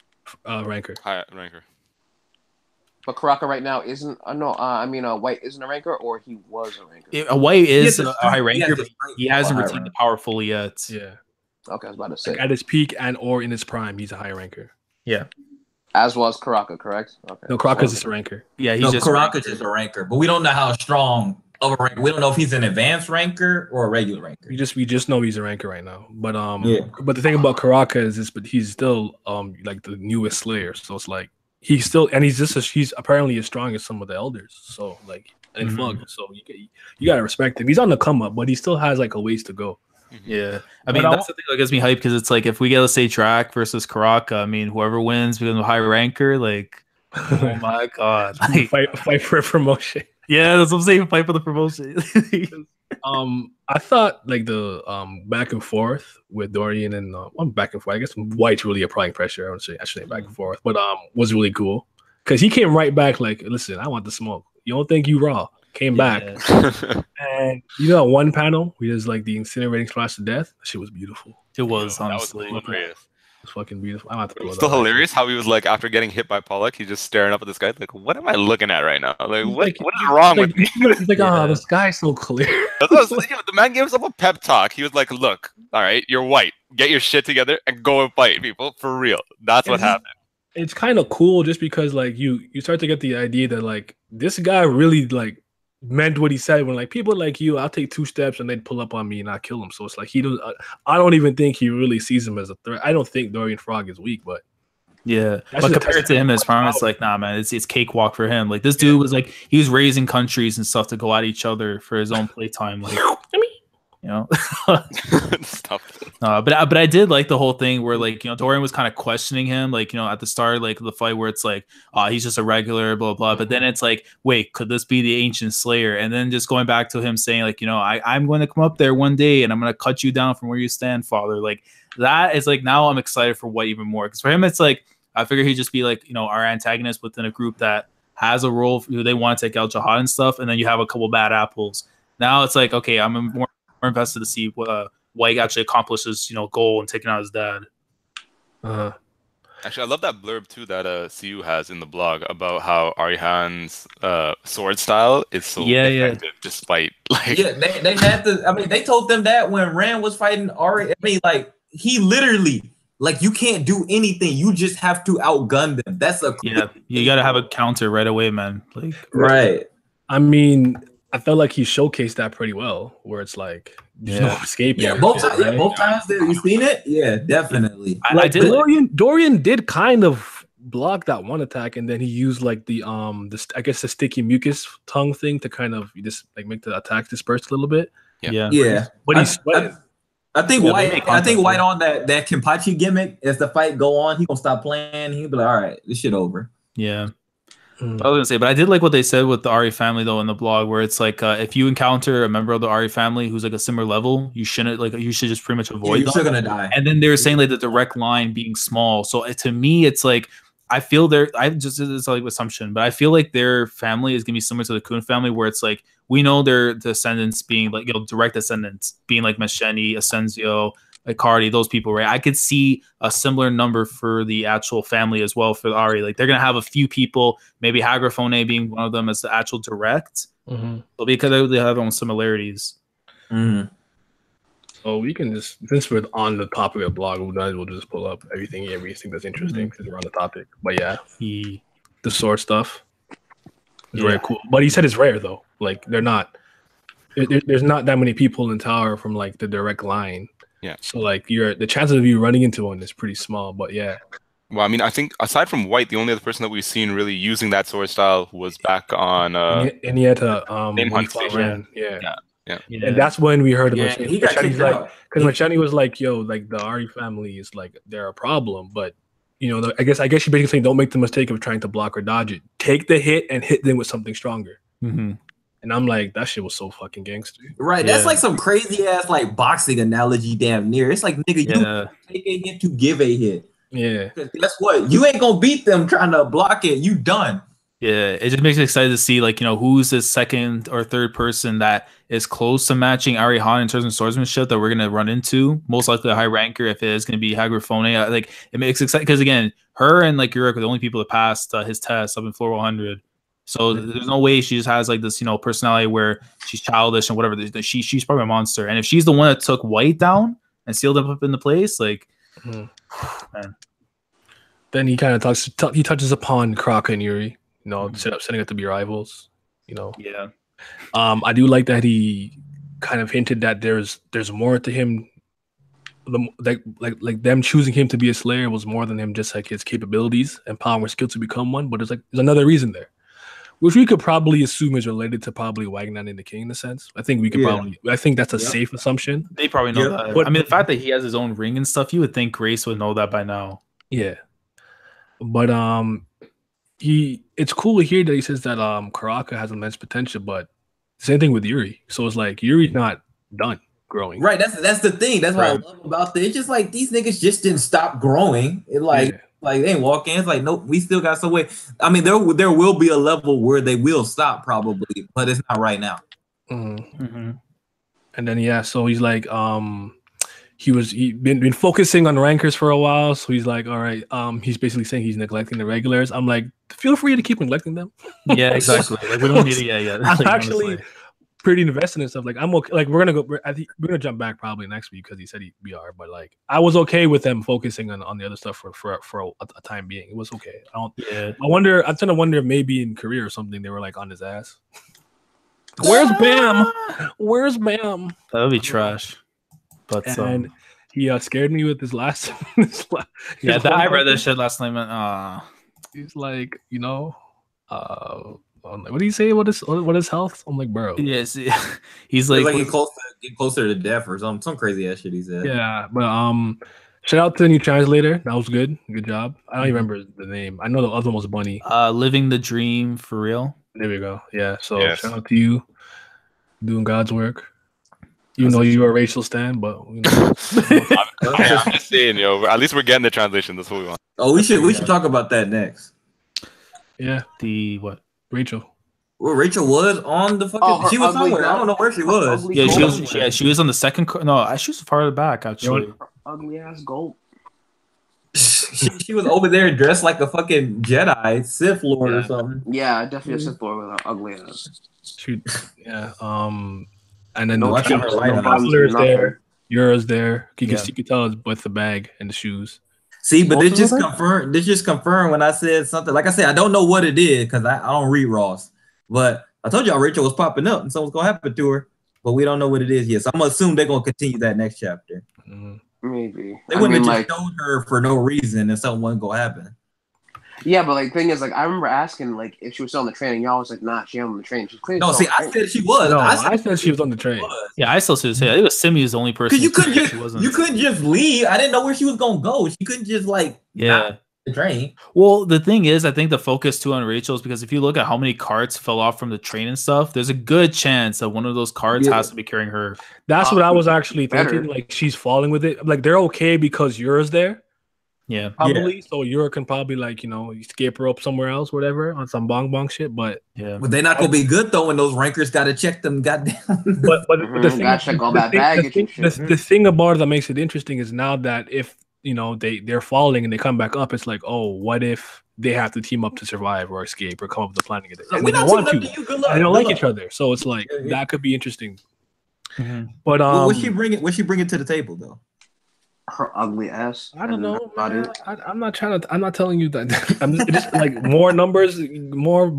Ranker. High ranker. But Karaka right now isn't. White isn't a ranker, or he was a ranker. White is a high ranker, but he hasn't retained the power fully yet. Yeah. Okay, I was about to say. At his peak or in his prime, he's a high ranker. Yeah. As was Karaka, correct? Okay. No, Karaka's just a ranker. Yeah, Karaka's just a ranker, but we don't know how strong of a ranker. We don't know if he's an advanced ranker or a regular ranker. We just know he's a ranker right now. But but the thing about Karaka is but he's still the newest Slayer. So it's he's still, and he's apparently as strong as some of the elders. So in F.U.G. So you gotta respect him. He's on the come up, but he still has a ways to go. Yeah, I mean that's the thing that gets me hyped, because it's if we get, let's say, Drac versus Karaka, I mean whoever wins becomes a high ranker. Oh my god, fight for a promotion. Yeah, that's what I'm saying. Fight for the promotion. I thought like the back and forth with Dorian and back and forth. I guess White's really applying pressure. I shouldn't say back and forth, but was really cool because he came right back like, listen, I want the smoke. You don't think you raw? Came back, and you know one panel we just like the incinerating splash to death. That shit was beautiful. It was honestly. That was hilarious. It's fucking beautiful. I'm about to Still hilarious how he was like after getting hit by Pollock, he's just staring up at the sky like, what am I looking at right now? Like, what is wrong with me? He's like, oh, the sky's so clear. The man gave himself a pep talk. He was like, look, all right, you're white. Get your shit together and go and fight people for real. That's what happened. It's kind of cool just because like you start to get the idea that like this guy really like meant what he said when like people like you, I'll take 2 steps and they'd pull up on me and I kill him. So it's like I don't even think he really sees him as a threat. I don't think Dorian Frog is weak, but yeah. But compared to him as Prime, it's like nah, man, it's cakewalk for him. Like this dude was like he was raising countries and stuff to go at each other for his own playtime. Like you know, but I did like the whole thing where like you know Dorian was kind of questioning him like you know at the start like the fight where it's like he's just a regular blah blah, but then it's like wait, could this be the ancient slayer? And then just going back to him saying like you know I'm going to come up there one day and I'm going to cut you down from where you stand, father. Like that is like now I'm excited for White even more because for him it's like I figure he'd just be like you know our antagonist within a group that has a role who they want to take out Jihad and stuff, and then you have a couple bad apples. Now it's like okay, I'm more invested to see what White actually accomplishes, you know, goal and taking out his dad. Actually, I love that blurb too that CU has in the blog about how Arihan's sword style is so effective despite like they had to. I mean, they told them that when Rand was fighting Arie. I mean, like he literally like you can't do anything. You just have to outgun them. That's a you got to have a counter right away, man. Like right. I mean. I felt like he showcased that pretty well, where it's like there's no escaping. Yeah, both times that you seen it, yeah, definitely. I did. Dorian did kind of block that one attack, and then he used like the I guess the sticky mucus tongue thing to kind of just like make the attack disperse a little bit. Yeah. But he's sweating. I think White on that Kenpachi gimmick as the fight go on, he gonna stop playing. He'll be like, all right, this shit over. Yeah. I was gonna say, but I did like what they said with the Arie family though in the blog, where it's like if you encounter a member of the Arie family who's like a similar level, you should just pretty much avoid. You're still gonna die. And then they were saying like the direct line being small. So to me, it's like I feel it's like assumption, but I feel like their family is gonna be similar to the Kun family, where it's like we know their descendants being like direct descendants being like Mesheni, Asensio, like Cardi, those people, right? I could see a similar number for the actual family as well for Arie. Like they're gonna have a few people, maybe Hagrafone being one of them as the actual direct, but because they have their own similarities. So we can just since we're on the topic of blog, we'll just pull up everything that's interesting because we're on the topic. But yeah, the sword stuff is very cool. But he said it's rare though. Like they're not. There's not that many people in Tower from like the direct line. Yeah. So like the chances of you running into one is pretty small, but yeah. Well, I mean, I think aside from White, the only other person that we've seen really using that sword style was back on Name Hunt Station. Yeah. And that's when we heard about he got kicked out. Because Machani was like, yo, like the Arie family is like they're a problem, but you know, I guess you're basically saying don't make the mistake of trying to block or dodge it. Take the hit and hit them with something stronger. And I'm like, that shit was so fucking gangster. Right. That's like some crazy ass like boxing analogy damn near. It's like, nigga, you take a hit to give a hit. Yeah. Guess what? You ain't gonna beat them trying to block it. You done. Yeah. It just makes me excited to see like, you know, who's the second or third person that is close to matching Arie Han in terms of swordsmanship that we're gonna run into. Most likely a high ranker if it is gonna be Hagrafone. Like it makes it exciting because again, her and like Yuri are the only people that passed his test up in floor 100. So there's no way she just has like this, you know, personality where she's childish and whatever. She's probably a monster. And if she's the one that took White down and sealed him up in the place, like, man. Then he kind of touches upon Karaka and Yuri, you know, setting up to be rivals, you know. Yeah. I do like that he kind of hinted that there's more to him. Like them choosing him to be a Slayer was more than him just like his capabilities and power and skill to become one. But there's another reason there. Which we could probably assume is related to probably Wagner and the King in a sense. I think we could I think that's a safe assumption. They probably know that. But, I mean, the fact that he has his own ring and stuff, you would think Grace would know that by now. Yeah. But it's cool to hear that he says that Karaka has immense potential, but Same thing with Yuri. So it's like Yuri's not done growing. Right. That's the thing. That's what I love about this. It's just like these niggas just didn't stop growing. It like they ain't walking. It's like nope. We still got some way. I mean, there will be a level where they will stop probably, but it's not right now. Mm-hmm. And then so he's like he'd been focusing on rankers for a while, so he's like, all right, he's basically saying he's neglecting the regulars. I'm like, feel free to keep neglecting them. Yeah, exactly. Like we don't need to. Yeah. I'm actually pretty invested in stuff. Like I'm okay. Like we're gonna jump back probably next week because he said we are. But like I was okay with them focusing on the other stuff for a time being. It was okay. I'm trying to wonder if maybe in career or something they were like on his ass. Where's Bam? Where's Bam? That would be trash. But he scared me with his last. I read that shit last night, man. He's like, what do you say? What is health? I'm like, bro. Yes, he's like get closer to death or some crazy ass shit he said. Yeah, but shout out to the new translator. That was good. Good job. I don't even remember the name. I know the other one was Bunny. Living the dream for real. There we go. Yeah. So shout out to you, doing God's work. Even though you are a racial stan, but I'm just saying, at least we're getting the translation. That's what we want. Oh, we should talk about that next. Yeah. The what? Rachel. Well, Rachel was on the fucking. She was somewhere. I don't know where she was. Yeah, she was. Yeah, she was on the second. No, she was farther back actually. Ugly ass gold. She was over there dressed like a fucking Jedi, Sith Lord or something. Yeah, definitely a Sith Lord with an ugly ass. And then the traveler's there. Yura's there. You can tell it's with the bag and the shoes. See, but this just confirmed when I said something. Like I said, I don't know what it is because I don't read Ross. But I told y'all Rachel was popping up and something's gonna happen to her. But we don't know what it is yet. So I'm gonna assume they're gonna continue that next chapter. Maybe. They wouldn't have just showed her for no reason and something wasn't gonna happen. Yeah, but like thing is, like I remember asking like if she was still on the train, and y'all was like, "Nah, she ain't on the train." She's clearly I said she was. No, I said she was on the train. Yeah, I still should say I think Simi was the only person. Because you couldn't just leave. I didn't know where she was gonna go. She couldn't just the train. Well, the thing is, I think the focus too on Rachel is because if you look at how many carts fell off from the train and stuff, there's a good chance that one of those carts has to be carrying her. That's what I was actually thinking. Like she's falling with it. Like they're okay because Yura's there. Yeah, probably. So Yura can probably escape her up somewhere else, whatever, on some bong shit. But but they're not gonna be good though when those rankers gotta check them. Goddamn. But the thing, gotta check all that baggage. The thing about it that makes it interesting is now that if they're falling and they come back up, it's like, oh, what if they have to team up to survive or escape or come up with a plan to get it? And they don't want to. They don't like each other, so it's like that could be interesting. But what's she bringing to the table though? Her ugly ass. I don't know. I'm not telling you that. I'm just like more numbers, more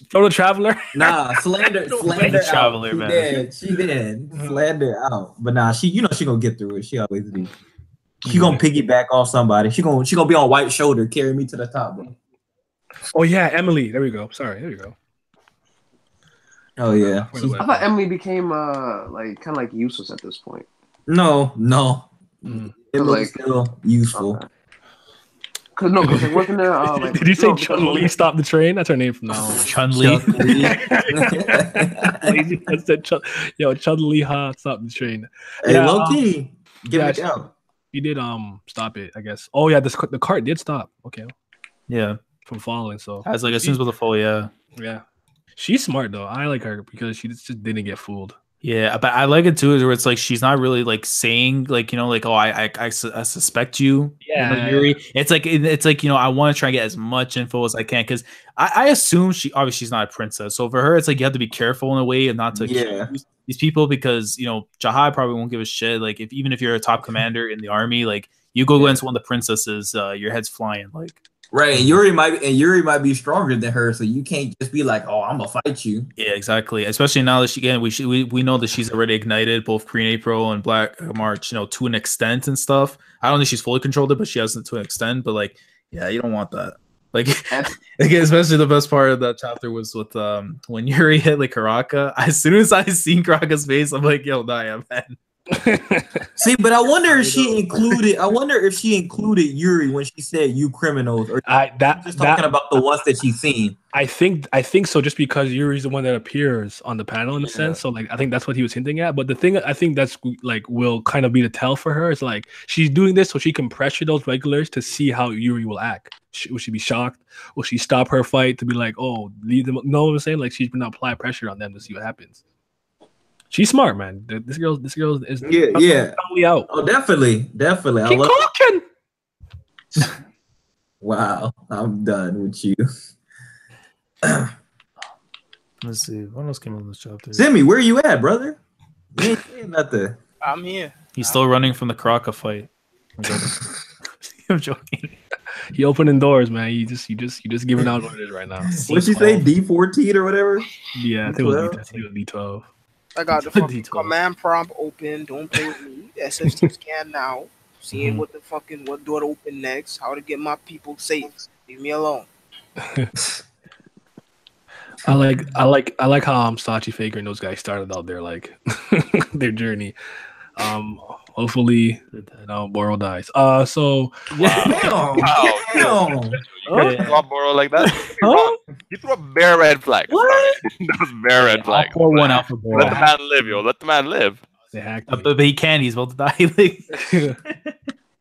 throw the traveler. Nah, slander traveler, out. Man. She did. Slander out. But nah, she gonna get through it. She always do. She gonna piggyback off somebody. She gonna be on White's shoulder, carry me to the top, bro. Oh yeah, Emily. There we go. Sorry, there we go. Oh yeah. I thought Emily became kind of like useless at this point. No. It looks still useful. Okay. Cause like working there. Did you say Chun-Li stopped the train? That's her name from now on. Chun-Li. Chun-Li stopped the train. Hey, low key, get it out. He did stop it, I guess. Oh yeah, the cart did stop. Okay. Yeah. From falling. So as as soon as with the fall, yeah. Yeah. She's smart though. I like her because she just didn't get fooled. Yeah, but I like it too, where it's like she's not really like saying oh I suspect you. Yeah, Yuri. It's like I want to try and get as much info as I can because I assume she's not a princess. So for her, it's like you have to be careful in a way and not to accuse these people because Jahai probably won't give a shit. Like even if you're a top commander in the army, like you go against one of the princesses, your head's flying. Like. Right, and Yuri might be stronger than her, so you can't just be like, "Oh, I'm gonna fight you." Yeah, exactly. Especially now that we know that she's already ignited both Green April and Black March, to an extent and stuff. I don't think she's fully controlled it, but she has it to an extent. But you don't want that. Especially the best part of that chapter was with when Yuri hit Karaka. As soon as I seen Karaka's face, I'm like, "Yo, nah, man." See, but I wonder if she included. I wonder if she included Yuri when she said "you criminals," or just talking about the ones that she's seen. I think so, just because Yuri's the one that appears on the panel in a sense. So like I think that's what he was hinting at. But the thing I think that's like will kind of be the tell for her is like she's doing this so she can pressure those regulars to see how Yuri will act. Will she be shocked? Will she stop her fight to be like, oh, leave them? Know what I'm saying? Like she's gonna apply pressure on them to see what happens. She's smart, man. This girl is totally out. Oh, definitely. Keep cooking. Wow, I'm done with you. Let's see. What else came on this chapter? Zimmy, where you at, brother? You ain't saying nothing. I'm here. He's still running from the Karaka fight. I'm joking. He opening doors, man. You just giving out orders right now. What'd she say? D14 or whatever? Yeah, I think it was D12. I got the fucking command prompt open. Don't play with me. SSD scan now. Seeing what door to open next. How to get my people safe. Leave me alone. I like how Sachi Faker and those guys started out their their journey. Hopefully, Boro dies. So Damn. Boro like that? He threw a bare red flag. What? That was bare red flag. I'll pour one out for Boro. Let the man live, yo. Let the man live. They hacked but he can. He's about to die.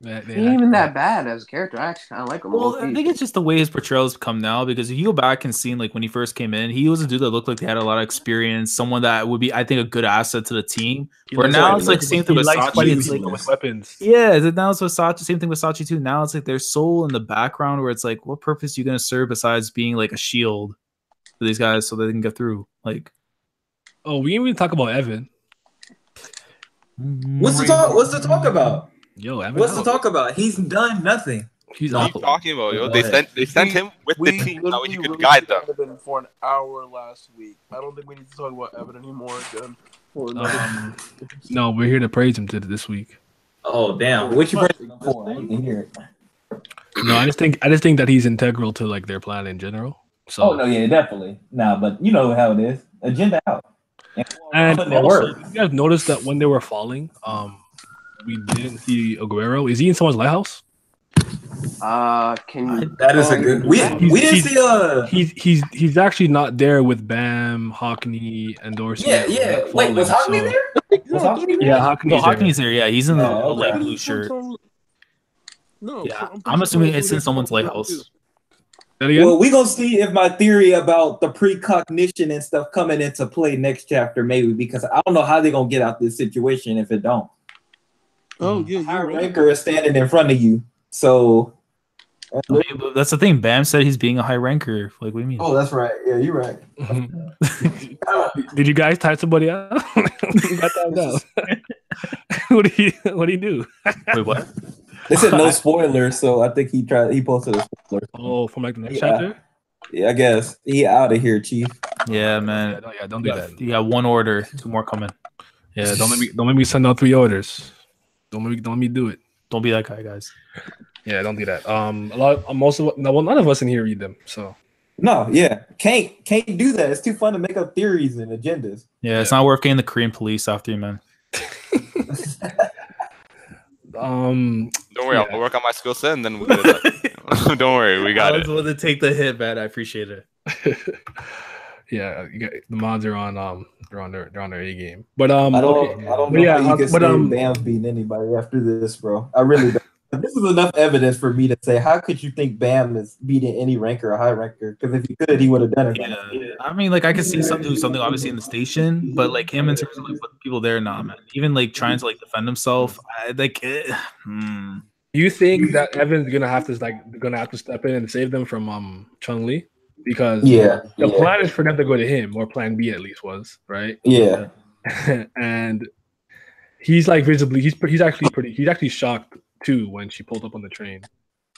He ain't even that bad as a character. I actually kind of like him. Well, I think it's just the way his portrayals come now. Because if you go back and see, like when he first came in, he was a dude that looked like he had a lot of experience. Someone that would be, I think, a good asset to the team. Where now it's like same thing with Sachi. With weapons. Yeah, now it's with Sachi. Same thing with Sachi too. Now it's like their soul in the background, where it's like, what purpose are you gonna serve besides being like a shield for these guys so they can get through? Like, oh, we didn't even talk about Evan. What's the talk about? Yo, Evan, what's the talk about? He's done nothing. What are you talking about, yo? They sent him with the team so he could guide them. Evan for an hour last week. I don't think we need to talk about Evan anymore again. No, we're here to praise him this week. Oh damn! What you praising him for? I didn't hear it. No, I just think that he's integral to like their plan in general. So. Oh no, yeah, definitely. Nah, but you know how it is. Agenda out. And also, you guys noticed that when they were falling, we didn't see Aguero. Is he in someone's lighthouse? That is a good. We didn't see He's actually not there with Bam, Hockney, and Dorsey. Yeah. Wait, was Hockney there? Yeah, Hockney's there. Yeah, he's in the light blue shirt. No, yeah, I'm assuming it's in someone's lighthouse. Well, we're gonna see if my theory about the precognition and stuff coming into play next chapter, maybe, because I don't know how they're gonna get out this situation if it don't. Oh yeah, high ranker is standing in front of you, so that's the thing. Bam said he's being a high ranker. Like, what do you mean? Oh, that's right. Yeah, you're right. Did you guys tie somebody out? Got that out. What do you do? Wait, what? They said no spoilers, so I think he posted a spoiler. Oh, from like the next chapter? Yeah, I guess. He out of here, Chief. Yeah, man. Yeah, don't do that. You got one order, 2 more coming. Yeah, don't make me send out 3 orders. Don't make me do it. Don't be that guy, guys. Yeah, don't do that. None of us in here read them, so. No, yeah. Can't do that. It's too fun to make up theories and agendas. Yeah, it's not worth getting the Korean police after you, man. Don't worry, I'll work on my skill set and then we'll get it done. Don't worry, we got it. I was willing to take the hit, man. I appreciate it. Yeah, the mods are on they're on their A game. But I don't know how you can say Bam's beating anybody after this, bro. I really don't. This is enough evidence for me to say, how could you think Bam is beating any ranker or high ranker? Because if he could, he would have done it. Yeah. I mean, like, I could see something obviously in the station, but like him in terms of like what people there, nah, man. Even like trying to like defend himself, You think that Evan's gonna have to step in and save them from Chung Lee? Because the plan is for them to go to him, or plan B at least was, right? Yeah. And he's like visibly he's actually shocked too when she pulled up on the train.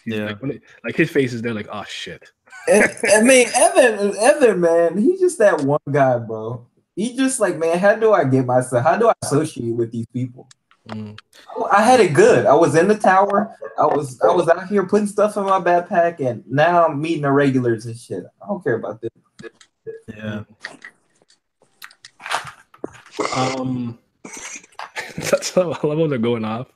He's like his face is there like, oh shit. I mean, Evan, man, he's just that one guy, bro. He just like, man, how do I associate with these people? I had it good. I was in the tower. I was out here putting stuff in my backpack, and now I'm meeting the regulars and shit. I don't care about this. Yeah. That's I love how they're going off.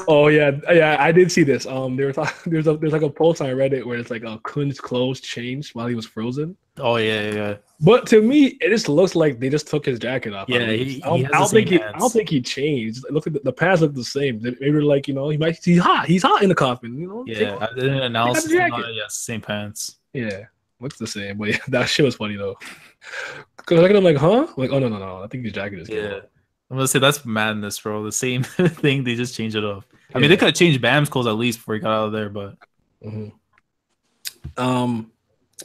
Oh yeah, I did see this. There's like a post on Reddit where it's like Kun's clothes changed while he was frozen. Oh yeah. But to me, it just looks like they just took his jacket off. Yeah, I don't think he changed. It looked like the pants look the same. Maybe like he's hot. He's hot in the coffin. Yeah, I did an analysis on it. Yeah, same pants. Yeah, looks the same. But yeah, that shit was funny though. Cause I'm like, huh? Like, oh no. I think his jacket is. Yeah. I'm gonna say that's madness, bro. The same thing, they just changed it up. I mean, they could have changed Bam's clothes at least before he got out of there, but.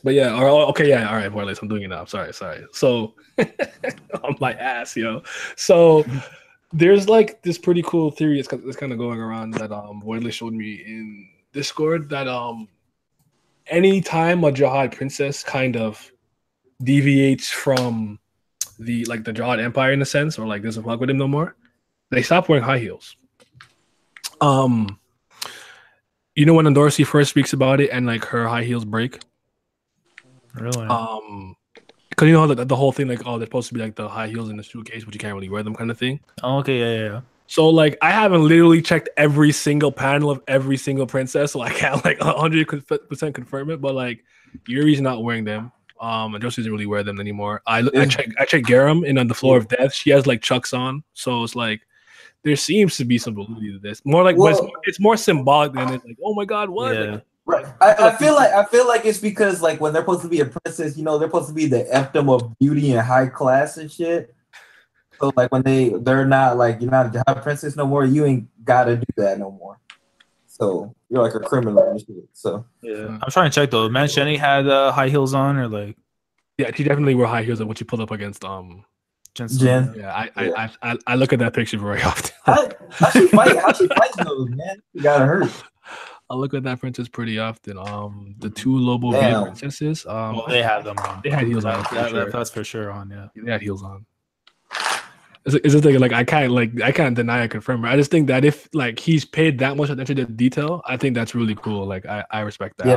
But yeah, okay, yeah, all right, Warless, I'm doing it now. Sorry. So, on my ass, yo. So, there's like this pretty cool theory that's kind of going around that Warless showed me in Discord that any time a Jihad princess kind of deviates from the Jihad Empire in a sense, or like doesn't fuck with him no more, they stop wearing high heels. When Dorsey first speaks about it and like her high heels break. Really? Because you know how the whole thing, like, oh, they're supposed to be like the high heels in the suitcase, but you can't really wear them, kind of thing. Oh, okay, yeah. So like, I haven't literally checked every single panel of every single princess, so I can't like 100% confirm it. But like, Yuri's not wearing them. And Josie doesn't really wear them anymore. I checked Garam in On the Floor of Death. She has like Chucks on, so it's like there seems to be some validity to this. More like it's more symbolic than it's like, oh my god, what? Yeah. Like, right. I feel like it's because like when they're supposed to be a princess, they're supposed to be the epitome of beauty and high class and shit. So like when they're not like you're not a princess no more, you ain't gotta do that no more. So you're like a criminal and shit. So yeah, I'm trying to check though. Man, Jenny had high heels on, or like, yeah, she definitely wore high heels when she pulled up against Jen. Yeah, I look at that picture very often. How she fighting those, man? She got hurt. I look at that princess pretty often. The two Lobo Vita princesses. They had them on. They had heels on. That's for sure on. Yeah, they had heels on. It's just like I can't deny or confirm. I just think that if like he's paid that much attention to detail, I think that's really cool. Like I respect that. Yeah,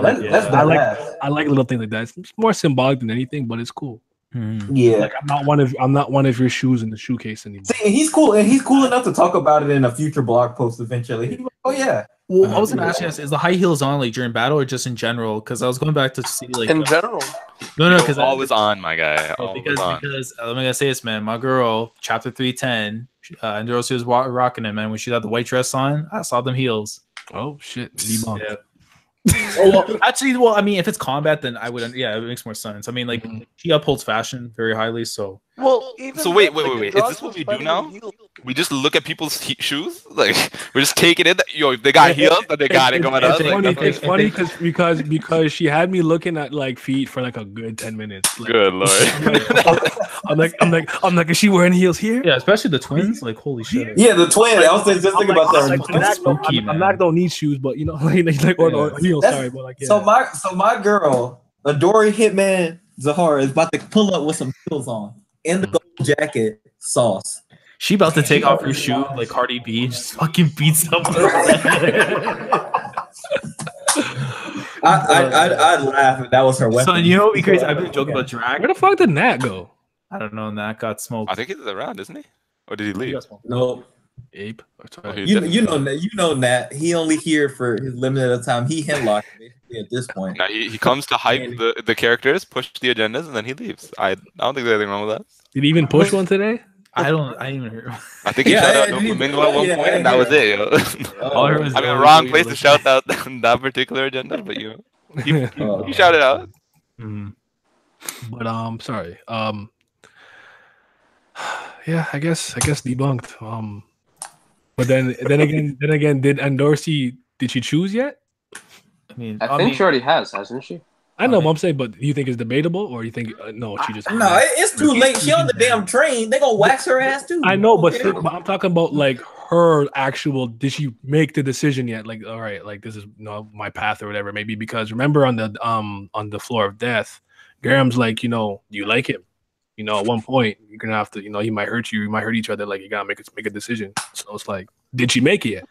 I like little things like that. It's more symbolic than anything, but it's cool. Mm-hmm. Yeah, like I'm not one of your shoes in the shoe case anymore. See, and he's cool enough to talk about it in a future blog post eventually. He's like, oh yeah. Well, I was gonna ask you, is the high heels on like during battle or just in general? Because I was going back to see like in general. No, because always on, my guy. Because I'm gonna say this, man. My girl, chapter 310, and she was rocking it, man. When she had the white dress on, I saw them heels. Oh shit! Yeah. I mean, if it's combat, then I would. Yeah, it makes more sense. I mean, like she upholds fashion very highly, so. Well, so wait. Is this what we do now? We just look at people's shoes, like we're just taking it. Yo, if they got heels, then they got it going on. It's funny because she had me looking at like feet for like a good 10 minutes. Like, good lord. I'm like, is she wearing heels here? Yeah, especially the twins. Like, holy shit. Yeah, the twins. I was just thinking about that. I'm not gonna need shoes, but or heels. Sorry, but like, yeah. So my girl, Adori Hitman Zahara, is about to pull up with some heels on in the gold jacket. Sauce. She about to take off her shoe like Cardi B and just fucking beat someone. I'd laugh if that was her weapon. So you know what would be crazy? I've been joking about drag. Where the fuck did Nat go? I don't know. Nat got smoked. I think he's around, isn't he? Or did he leave? No. Ape. You know Nat. He only here for his limited time. He hemlocked basically at this point. Now he comes to hype the characters, push the agendas, and then he leaves. I don't think there's anything wrong with that. Did he even push one today? I didn't even hear. I think he shouted out Flamingo at one point, and that was it. Yo. All I heard was I mean, wrong place to shout out that particular agenda, but he shouted out. But sorry. Yeah, I guess debunked. But then again, did she choose yet? I think she already has, hasn't she? I know what I'm saying, but do you think it's debatable, or you think no? She just it's too late. She on the damn train. They gonna wax her ass too. I know, but I'm talking about like her actual. Did she make the decision yet? Like, all right, like this is my path or whatever. Maybe because remember on the floor of death, Garam's like, do you like him? At one point you're gonna have to, he might hurt you. You might hurt each other. Like you gotta make a decision. So it's like, did she make it yet?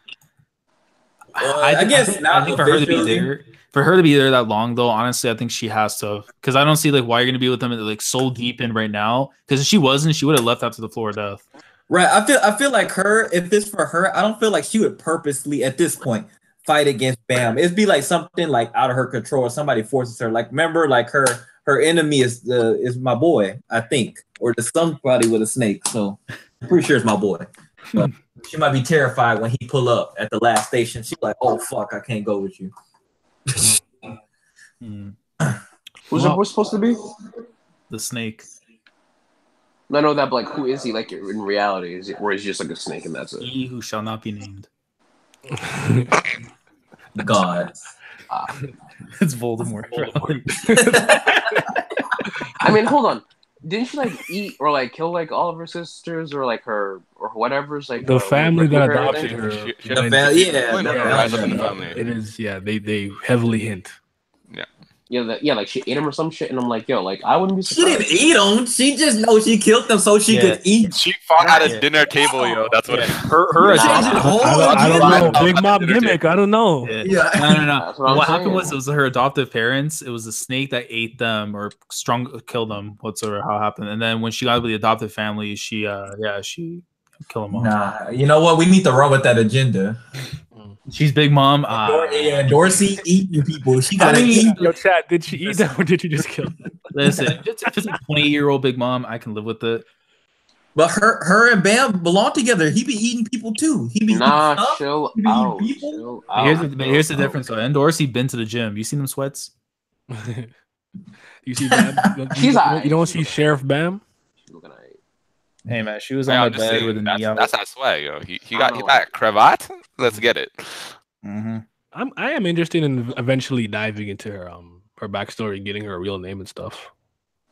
I guess not. I think for her to be there that long, though, honestly, I think she has to, because I don't see like why you're gonna be with them like so deep in right now. Because if she wasn't, she would have left after the floor of death. Right. I feel like her, if it's for her, I don't feel like she would purposely at this point fight against Bam. It'd be like something like out of her control, or somebody forces her. Like remember, like her enemy is my boy, I think. Or the somebody with a snake. So I'm pretty sure it's my boy. But she might be terrified when he pull up at the last station. She's like, oh fuck, I can't go with you. Who's her voice supposed to be? The snake. I know that, but like, who is he? Like in reality, is it, or is he just like a snake and that's it? He who shall not be named. God. It's Voldemort. I mean, hold on. Didn't she like eat or like kill like all of her sisters or like her or whatever's like the family that adopted her? The family. It is. Yeah, they heavily hint. Yeah, like she ate him or some shit, and I'm like, yo, like I wouldn't be surprised. She didn't eat them. She just know she killed them so she could eat. She fought at a dinner table, yo. That's what. I don't know. Big mom gimmick. I don't know. No. What happened was it was her adoptive parents. It was a snake that ate them or killed them. Whatsoever how it happened. And then when she got with the adoptive family, she killed them all. Nah, you know what? We need to run with that agenda. She's Big Mom. Dorsey eating people. She gotta eat. Yo, chat. Did she eat them or did she just kill them? Listen, if it's a 20-year-old Big Mom, I can live with it. But her and Bam belong together. He be eating people too. He be chill out. Here's the difference. So, and Dorsey been to the gym. You seen them sweats? You see Bam? You don't see Sheriff Bam? Hey man, she was on my bed with a knee out. That's not swag, yo. He got a cravat. Let's get it. I am interested in eventually diving into her backstory and getting her a real name and stuff.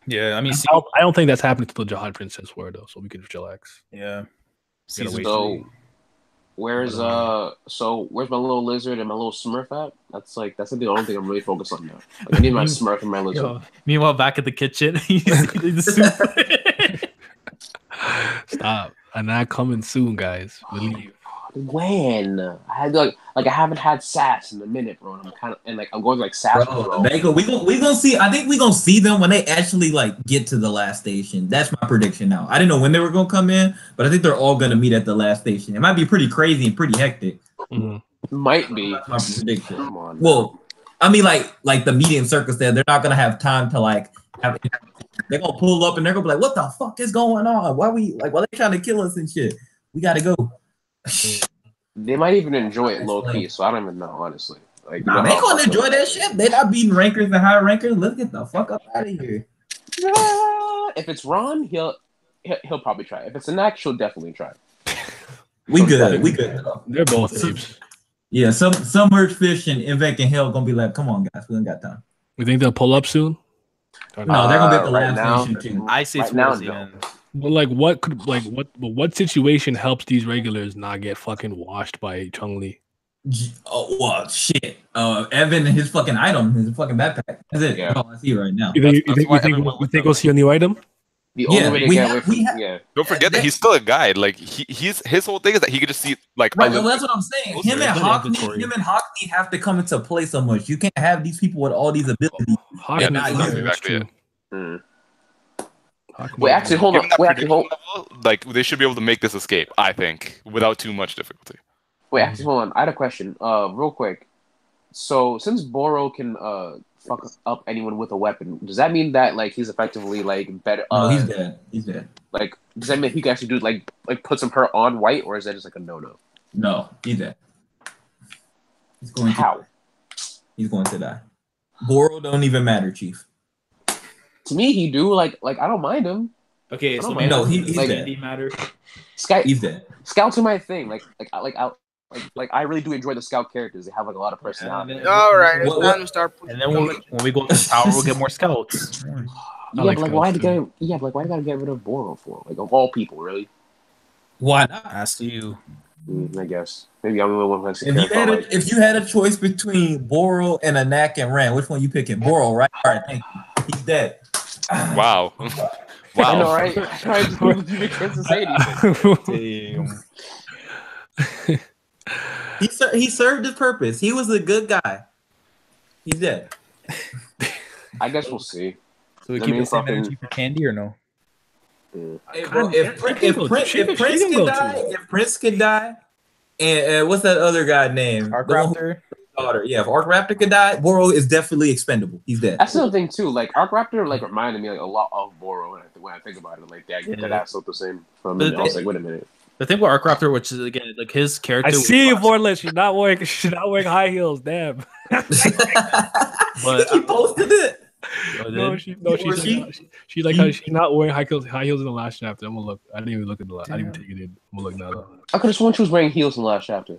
Yeah, I mean, I don't think that's happening to the Jihad Princess War though, so we can chillax. Yeah. So where's my little lizard and my little Smurf at? That's the only thing I'm really focused on now. Like, I need my Smurf and my lizard. Yo, meanwhile, back at the kitchen, the soup. Stop. And that coming soon, guys. Believe. When I had I haven't had sass in a minute, bro. And I'm going like sass. Bro. We gonna see. I think we gonna see them when they actually like get to the last station. That's my prediction now. I didn't know when they were gonna come in, but I think they're all gonna meet at the last station. It might be pretty crazy and pretty hectic. Might be. That's my prediction. Come on. Well, I mean, like the meeting circus there, they're not gonna have time to like have. They're gonna pull up and they're gonna be like, "What the fuck is going on? Why they trying to kill us and shit? We gotta go." They might even enjoy it low key, so I don't even know, honestly. Like, they gonna enjoy that shit. They not beating rankers and high rankers. Let's get the fuck up out of here. If it's Ron, he'll probably try. If it's Anak, she'll definitely try. We good. They're both apes. Yeah, some merch fish and Invec and Hell gonna be like, "Come on, guys, we don't got time." We think they'll pull up soon. No, they're gonna be at the last station too. I say towards the end. But what situation helps these regulars not get fucking washed by Chun-Li? Oh well, shit. Evan and his fucking item, his fucking backpack. That's it. Yeah. Oh, I see right now. You think we'll see a new item? The only way to get away from Don't forget that he's still a guide. Like his whole thing is that he could just see like. Right, well, that's what I'm saying. Him and Hockney have to come into play so much. You can't have these people with all these abilities. Wait, actually, hold on. Like they should be able to make this escape, I think, without too much difficulty. Wait, actually, hold on. I had a question. Real quick. So since Boro can fuck up anyone with a weapon, does that mean that like he's effectively like better? No, he's dead. He's dead. Like, does that mean he can actually do like put some hurt on White, or is that just like a no? No, he's dead. He's going He's going to die. Boro don't even matter, Chief. To me, he do like I don't mind him. Okay, so no, he's like dead. He matter. He's dead. Scouts are my thing. Like I really do enjoy the scout characters. They have like a lot of personality. All right, it's time to start. And then when we go to the tower, we'll get more scouts. But why do you gotta get rid of Boro for? Like of all people, really? Why not? Ask you. I guess maybe I'm the one who if you had a choice between Boro and Anak and Ran, which one you picking? Boro, right? All right, thank you. He's dead. Wow. I know, right? I tried to give a chance to say anything. He served his purpose. He was a good guy. He's dead. I guess we'll see. So we keep the same energy for Candy or no? Hey, bro, if Prince can die, and what's that other guy named? Arc Raptor. Daughter. Yeah, if Arc Raptor could die, Boro is definitely expendable. He's dead. That's the thing too. Like Arc Raptor, like reminded me like a lot of Boro when I think about it. Like that's looked the same for a minute. I was like, wait a minute. The thing with Arc Raptor, which is again like his character. I see you, Borland. She's not wearing high heels. Damn. But he posted it. She's like how she's not wearing high heels in the last chapter. I'm gonna look. I didn't even look at the last. I didn't even take it in. I'm gonna look now. I could have sworn she was wearing heels in the last chapter.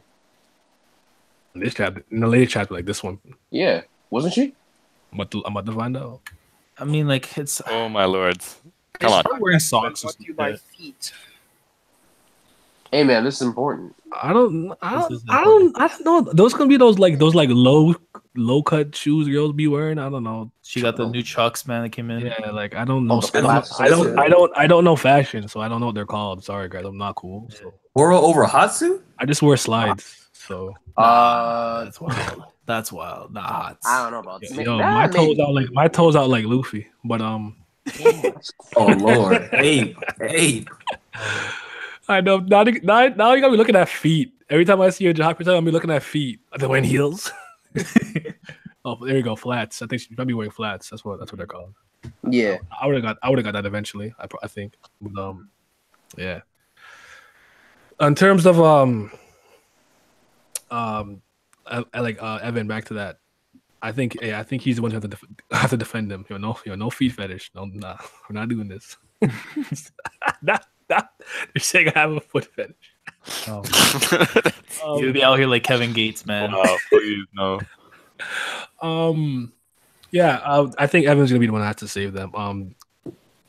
In this chapter, in the later chapter, like this one. Yeah, wasn't she? I'm about to find out. I mean, like it's. Oh my lords! Come on. Wearing socks. By feet. Hey man, this is important. I don't know. Those gonna be those low cut shoes girls be wearing. I don't know. She got the new Chucks, man, that came in. Yeah, like I don't know. I don't know fashion, so I don't know what they're called. Sorry guys, I'm not cool. So Boro over Hatsu? I just wear slides. So that's wild. That's wild. Not hot. I don't know about that. Yo, my toes out like Luffy, but Oh Lord, hey. I know. Now you gotta be looking at feet. Every time I see a jock, I'm be looking at feet. Are they wearing heels? Oh, there you go, flats. I think she's probably wearing flats. That's what they're called. Yeah, I would have got that eventually. I think. But, yeah. In terms of Evan, back to that. I think he's the one who have to defend him. No feet fetish. No, nah, we're not doing this. They're saying I have a foot fetish. You'll be out here like Kevin Gates, man. Oh, please no. Yeah, I think Evan's gonna be the one that has to save them.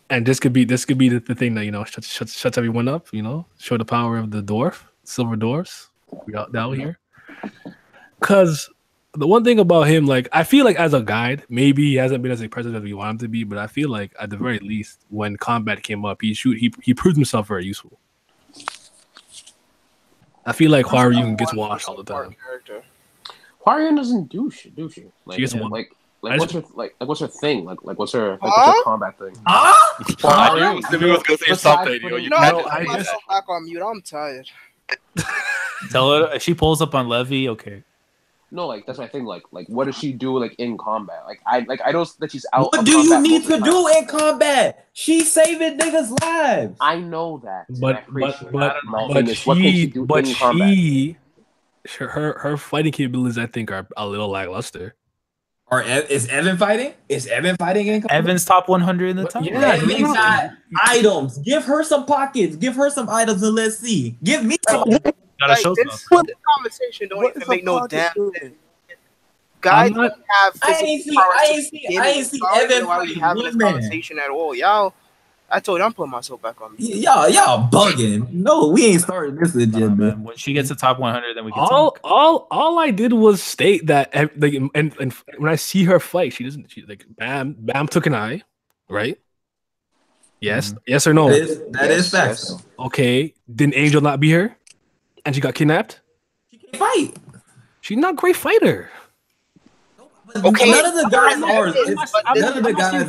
And this could be the thing that shuts everyone up. Show the power of the dwarf, silver dwarfs. We out here. Because the one thing about him, like I feel like as a guide, maybe he hasn't been as impressive as we want him to be, but I feel like at the very least, when combat came up, he proved himself very useful. I feel like Hwaryun gets washed all the time. Hwaryun doesn't do shit, do she? Like, she gets one. What's her thing? Like what's her combat thing? Hwaryun was gonna say something. I just back on mute. I'm tired. Tell her if she pulls up on Levy, okay. No, like that's my thing. Like what does she do like in combat? I know that she's out. What do you need to do in combat? She's saving niggas' lives. I know that. But her fighting capabilities, I think, are a little lackluster. Or is Evan fighting? Is Evan fighting in combat? Evan's top 100 in the top. Yeah, he got items. Give her some pockets. Give her some items and let's see. Give me some. This conversation don't even make no damn sense. Guys don't have physical power. I ain't see Evan having this conversation at all. Y'all, I told you I'm putting myself back on me. Y'all bugging. No, we ain't starting this agenda. When she gets to top 100, then we can talk. All I did was state that, like, and when I see her fight, she like Bam took an eye, right? Yes, yes or no? That is facts. Yes. Okay, didn't Angel not be her? And she got kidnapped? She can't fight. She's not a great fighter. Okay, none of the guys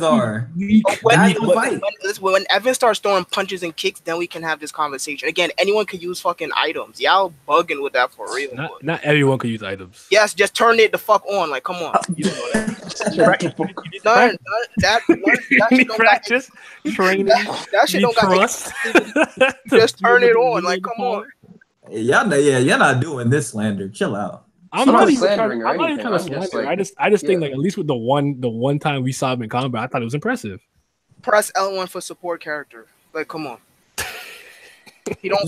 are. When Evan starts throwing punches and kicks, then we can have this conversation. Again, anyone can use fucking items. Y'all bugging with that for real. Not everyone can use items. Yes, just turn it the fuck on. Like, come on. You don't know that. That shit don't got just turn it on. Like, come on. Y'all not doing this slander. Chill out. I'm not even trying to slander. I just think like at least with the one time we saw him in combat, I thought it was impressive. Press L1 for support character. Like, come on. He don't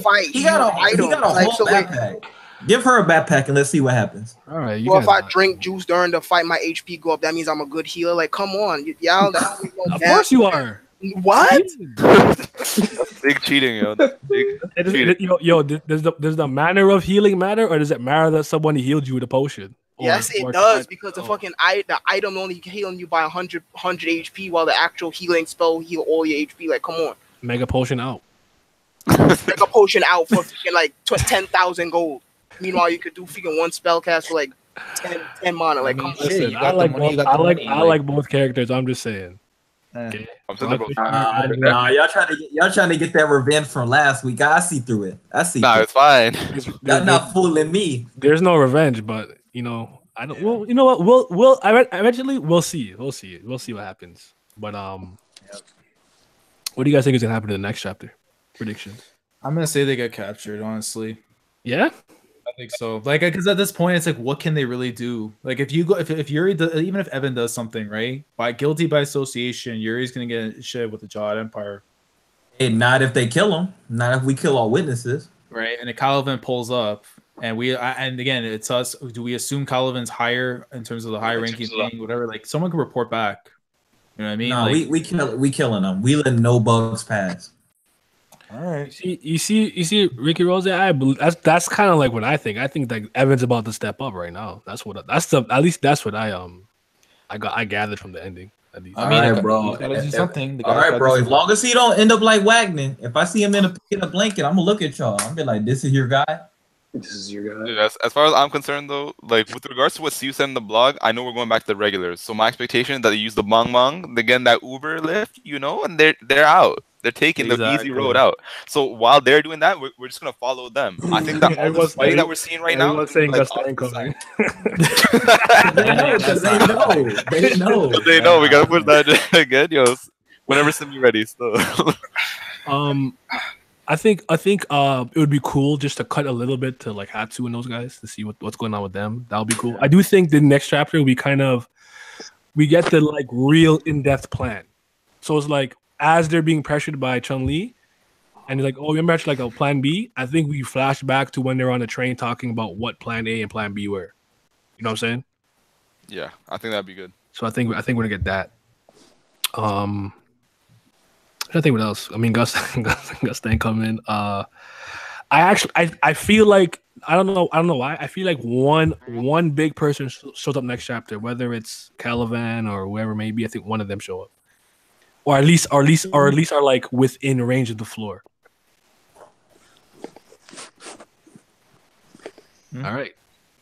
fight. He got a whole backpack. Give her a backpack and let's see what happens. All right. Well, if I drink juice during the fight, my HP go up. That means I'm a good healer. Like, come on, y'all. Of course you are. What? That's big cheating, yo. That's big cheating. Yo, does the manner of healing matter, or does it matter that someone healed you with a potion? Yes, it does, because the item only healing you by 100 HP, while the actual healing spell heal all your HP. Like, come on. Mega potion out. Mega potion out for like 10,000 gold. Meanwhile, you could do freaking one spell cast for like 10 mana. Like, come on. Listen, I like both characters. I'm just saying. Okay. I'm saying they're both. Nah, y'all trying to get that revenge from last week. I see through it. Nah, it's fine. Y'all not fooling me. There's no revenge, but you know, I don't. Well, you know what? Eventually we'll see. We'll see what happens. But what do you guys think is gonna happen in the next chapter? Predictions. I'm gonna say they get captured. Honestly. Yeah. I think so. Like, because at this point, it's like, what can they really do? Like, if you go, if Yuri, even if Evan does something, right, by guilty by association, Yuri's gonna get shit with the Jawed Empire. Hey, not if they kill him. Not if we kill all witnesses. Right, and if Calivan pulls up, and and again, it's us. Do we assume Calivan's higher in terms of the high ranking thing, whatever? Like, someone can report back. You know what I mean? No, like, we killing them. We letting no bugs pass. All right. You see, Ricky Rose. I believe that's kind of like what I think. I think that Evan's about to step up right now. At least that's what I gathered from the ending. At least. I mean, all right, bro. Gotta do something. All right, bro. As long as he don't end up like Wagner, if I see him in a blanket, I'm gonna look at y'all. I'm gonna be like, "This is your guy." This is your guy. Dude, as far as I'm concerned, though, like with regards to what Steve said in the blog, I know we're going back to the regulars. So my expectation is that they use the Mong, they get that Uber lift, you know, and they're out. They're taking the easy road out. So while they're doing that, we're just gonna follow them. I think that all this fighting that we're seeing right now is saying like, coming. They know. They know. We gotta push that again, yo. Whenever Simi ready, so. I think it would be cool just to cut a little bit to like Hatsu and those guys to see what's going on with them. That would be cool. I do think the next chapter we get the like real in-depth plan. So it's like as they're being pressured by Chun-Li, and they're like, oh, remember actually like a plan B? I think we flash back to when they're on the train talking about what plan A and plan B were. You know what I'm saying? Yeah, I think that'd be good. So I think we're gonna get that. I think what else? I mean, Gus didn't come in. I feel like I don't know why. I feel like one big person shows up next chapter, whether it's Calivan or whoever it may be. I think one of them show up, or at least are like within range of the floor. All right.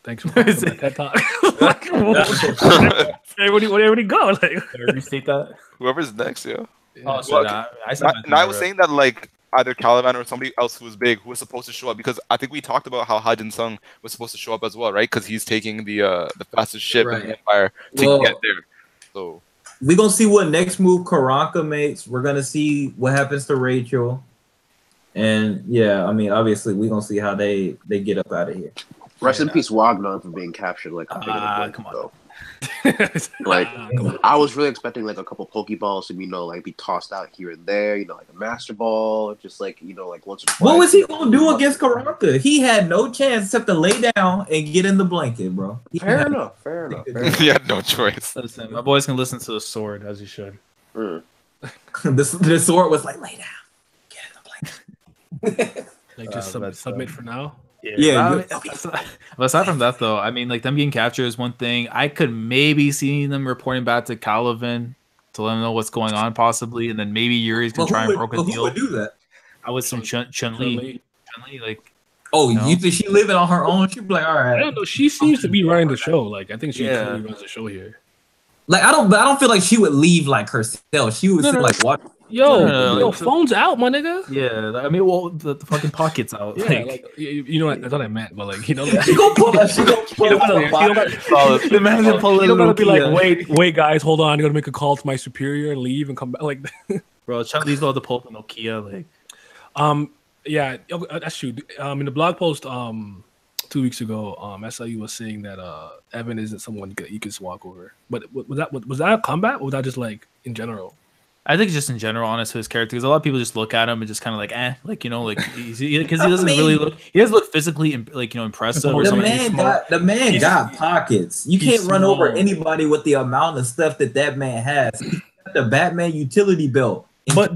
Thanks for that TED Talk. Everybody go. Like, restate that. Whoever's next, yeah. Oh, so I was saying that like either Caliban or somebody else who was big who was supposed to show up, because I think we talked about how Ha Jin-sung was supposed to show up as well, right? Because he's taking the fastest ship in the Empire to get there. So we're gonna see what next move Karaka makes. We're gonna see what happens to Rachel, and yeah, I mean, obviously we're gonna see how they get up out of here. Rest in peace, Wagner, for being captured. Like, come on. Though. Like, I was really expecting like a couple Pokeballs to like be tossed out here and there. You know, like a Master Ball, just like like once or twice. What was he gonna do against Karaka? He had no chance except to lay down and get in the blanket, bro. Fair enough. He had no choice. Listen, my boys can listen to the sword as you should. The sword was like, lay down, get in the blanket. Like just submit for now. Yeah. But aside from that, though, I mean, like them getting captured is one thing. I could maybe see them reporting back to Calivan to let them know what's going on, possibly, and then maybe Yuri's gonna try and broker a deal. Who would do that? I would some Chun-Li, like. Oh, you think she living on her own? She'd be like, all right. I don't know. She seems to be running the show. Like I think she totally runs the show here. Like I don't feel like she would leave like herself. She would like what? Yo, phone's out, my nigga. Yeah, I mean, well, the fucking pocket's out. Yeah, like, you know what? That's what I meant. But like, she gonna pull that. She gonna pull that. The man gonna pull it. You're gonna be like, wait, guys, hold on. I gotta make a call to my superior and leave and come back. Like, bro, Chun-Li's about to pull the Nokia. Like, yeah, that's true. In the blog post, 2 weeks ago, SIU was saying that Evan isn't someone you can walk over. But was that a comeback, or was that just like in general? I think just in general, honestly, his character, because a lot of people just look at him and just kind of like, like, you know, like, because he doesn't really look, he doesn't look physically, like, you know, impressive. The man got pockets. You can't run over anybody with the amount of stuff that man has. He got the Batman utility belt. But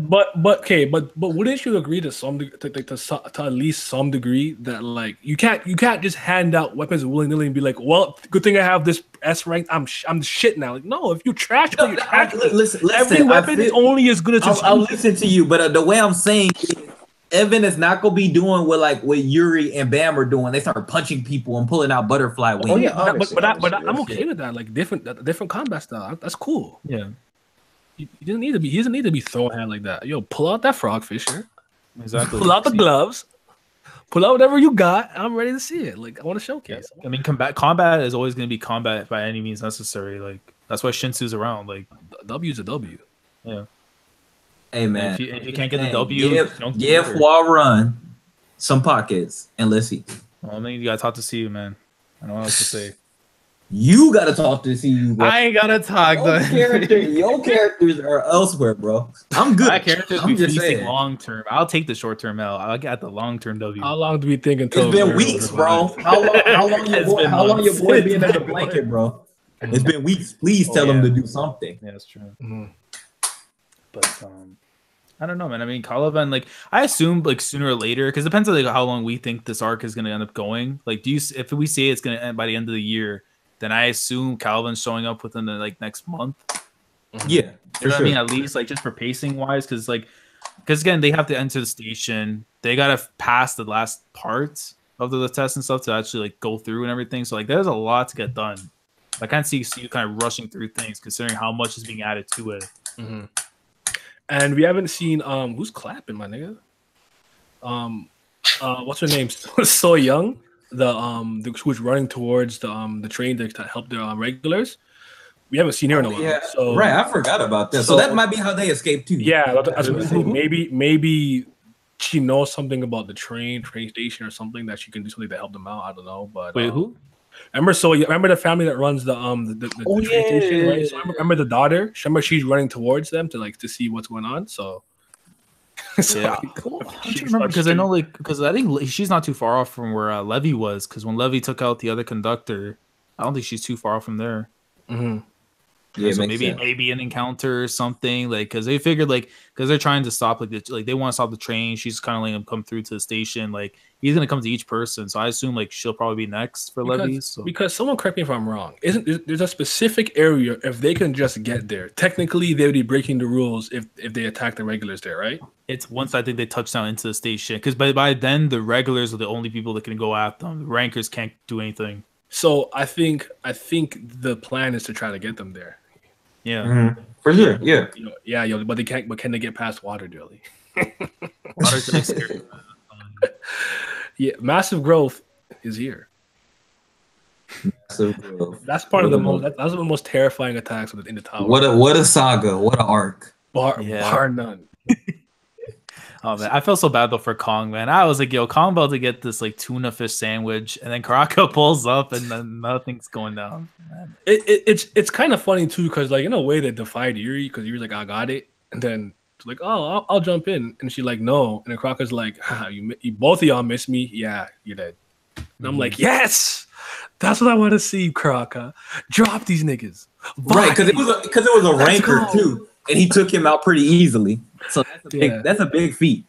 wouldn't you agree to to at least some degree that like you can't just hand out weapons willy nilly and be like, well, good thing I have this S rank. I'm the shit now. Like, no, if you trash, you're trash. Listen, every weapon is only as good as I'll listen to you. But the way I'm saying, Evan is not gonna be doing what Yuri and Bam are doing. They start punching people and pulling out butterfly wings. Oh yeah, but I'm okay with that. Like different combat style. That's cool. Yeah. He doesn't need to be. He doesn't need to be throwing hand like that. Yo, pull out that frog fisher. Exactly. Pull out the gloves. Pull out whatever you got. I'm ready to see it. Like I want to showcase. I mean, combat is always going to be combat by any means necessary. Like that's why Shinsu's around. Like W's a W. Yeah. Hey man, if you can't get the W, give Run some pockets and let's see. Well, I mean, you gotta talk to see you, man. I don't know what else to say. You gotta talk to see you. Bro. I ain't gotta talk. Your characters are elsewhere, bro. I'm good. My characters I'm be just facing saying. long term. I'll take the short term L. I'll get the long term W. How long do we think until it's been weeks, bro? How long your boy being in the blanket, bro? It's been weeks. Please tell him to do something. Yeah, that's true. But I don't know, man. I mean, Caliban, like I assume like sooner or later, because it depends on like how long we think this arc is gonna end up going. Like, if we say it's gonna end by the end of the year, then I assume Caliban's showing up within the like next month. Yeah, you know what I mean? At least like just for pacing wise, because again they have to enter the station. They gotta pass the last parts of the test and stuff to actually like go through and everything. So like there's a lot to get done. I can't see you kind of rushing through things considering how much is being added to it. And we haven't seen who's clapping, my nigga. What's her name? So Young, who's running towards the train to help the regulars. We haven't seen her in a while. Yeah, so, right. I forgot about that. So that might be how they escaped too. Yeah, that's what I'm saying. Maybe she knows something about the train station or something that she can do something to help them out. I don't know. But wait, who? Remember the family that runs the train station, right? So I remember the daughter. Remember she's running towards them to see what's going on. So yeah, cool. I don't remember because I know because I think she's not too far off from where Levy was. Because when Levy took out the other conductor, I don't think she's too far off from there. Yeah, so maybe an encounter or something, like because they figured because they're trying to stop they want to stop the train. She's kind of letting him come through to the station. Like he's gonna come to each person, so I assume she'll probably be next for Levy. So. Because someone correct me if I'm wrong, there's a specific area if they can just get there. Technically, they would be breaking the rules if they attack the regulars there, right? It's once I think they touch down into the station because by then the regulars are the only people that can go after them. The rankers can't do anything. So I think the plan is to try to get them there. Yeah, for sure. Yeah, but they can't. But can they get past water, Dilly? Water's scary. Yeah, massive growth is here. Massive growth. That's part of the most. That's one of the most terrifying attacks in the tower. What a saga! What an arc! Bar none. Oh man, I feel so bad though for Kong, man. I was like, yo, Kong about to get this tuna fish sandwich, and then Karaka pulls up, and then nothing's going down. Man. It's kind of funny too, because in a way they defied Yuri, because Yuri's like, I got it, and then it's like, oh, I'll jump in, and she's like, no, and then Karaka's like, you both of y'all miss me, yeah, you're dead. And I'm like, yes, that's what I want to see, Karaka. Drop these niggas, right? Because it was a ranker too. And he took him out pretty easily. So that's a big feat.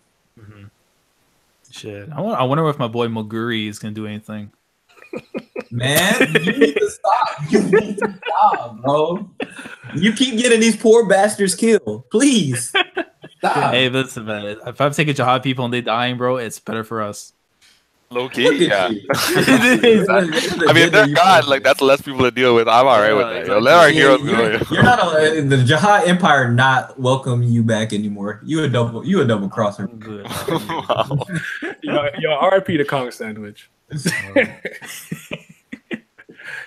Shit. I wonder if my boy Moguri is going to do anything. Man, you need to stop. You need to stop, bro. You keep getting these poor bastards killed. Please. Stop. Hey, listen, man. If I'm taking jihad people and they dying, bro, it's better for us. Low key, yeah. I mean, if they're God, that's less people to deal with. I'm all right with that. Exactly. Let our heroes go. You're not the Jihad Empire not welcome you back anymore. You a double crosser. Wow. Yo, RIP to Kong sandwich.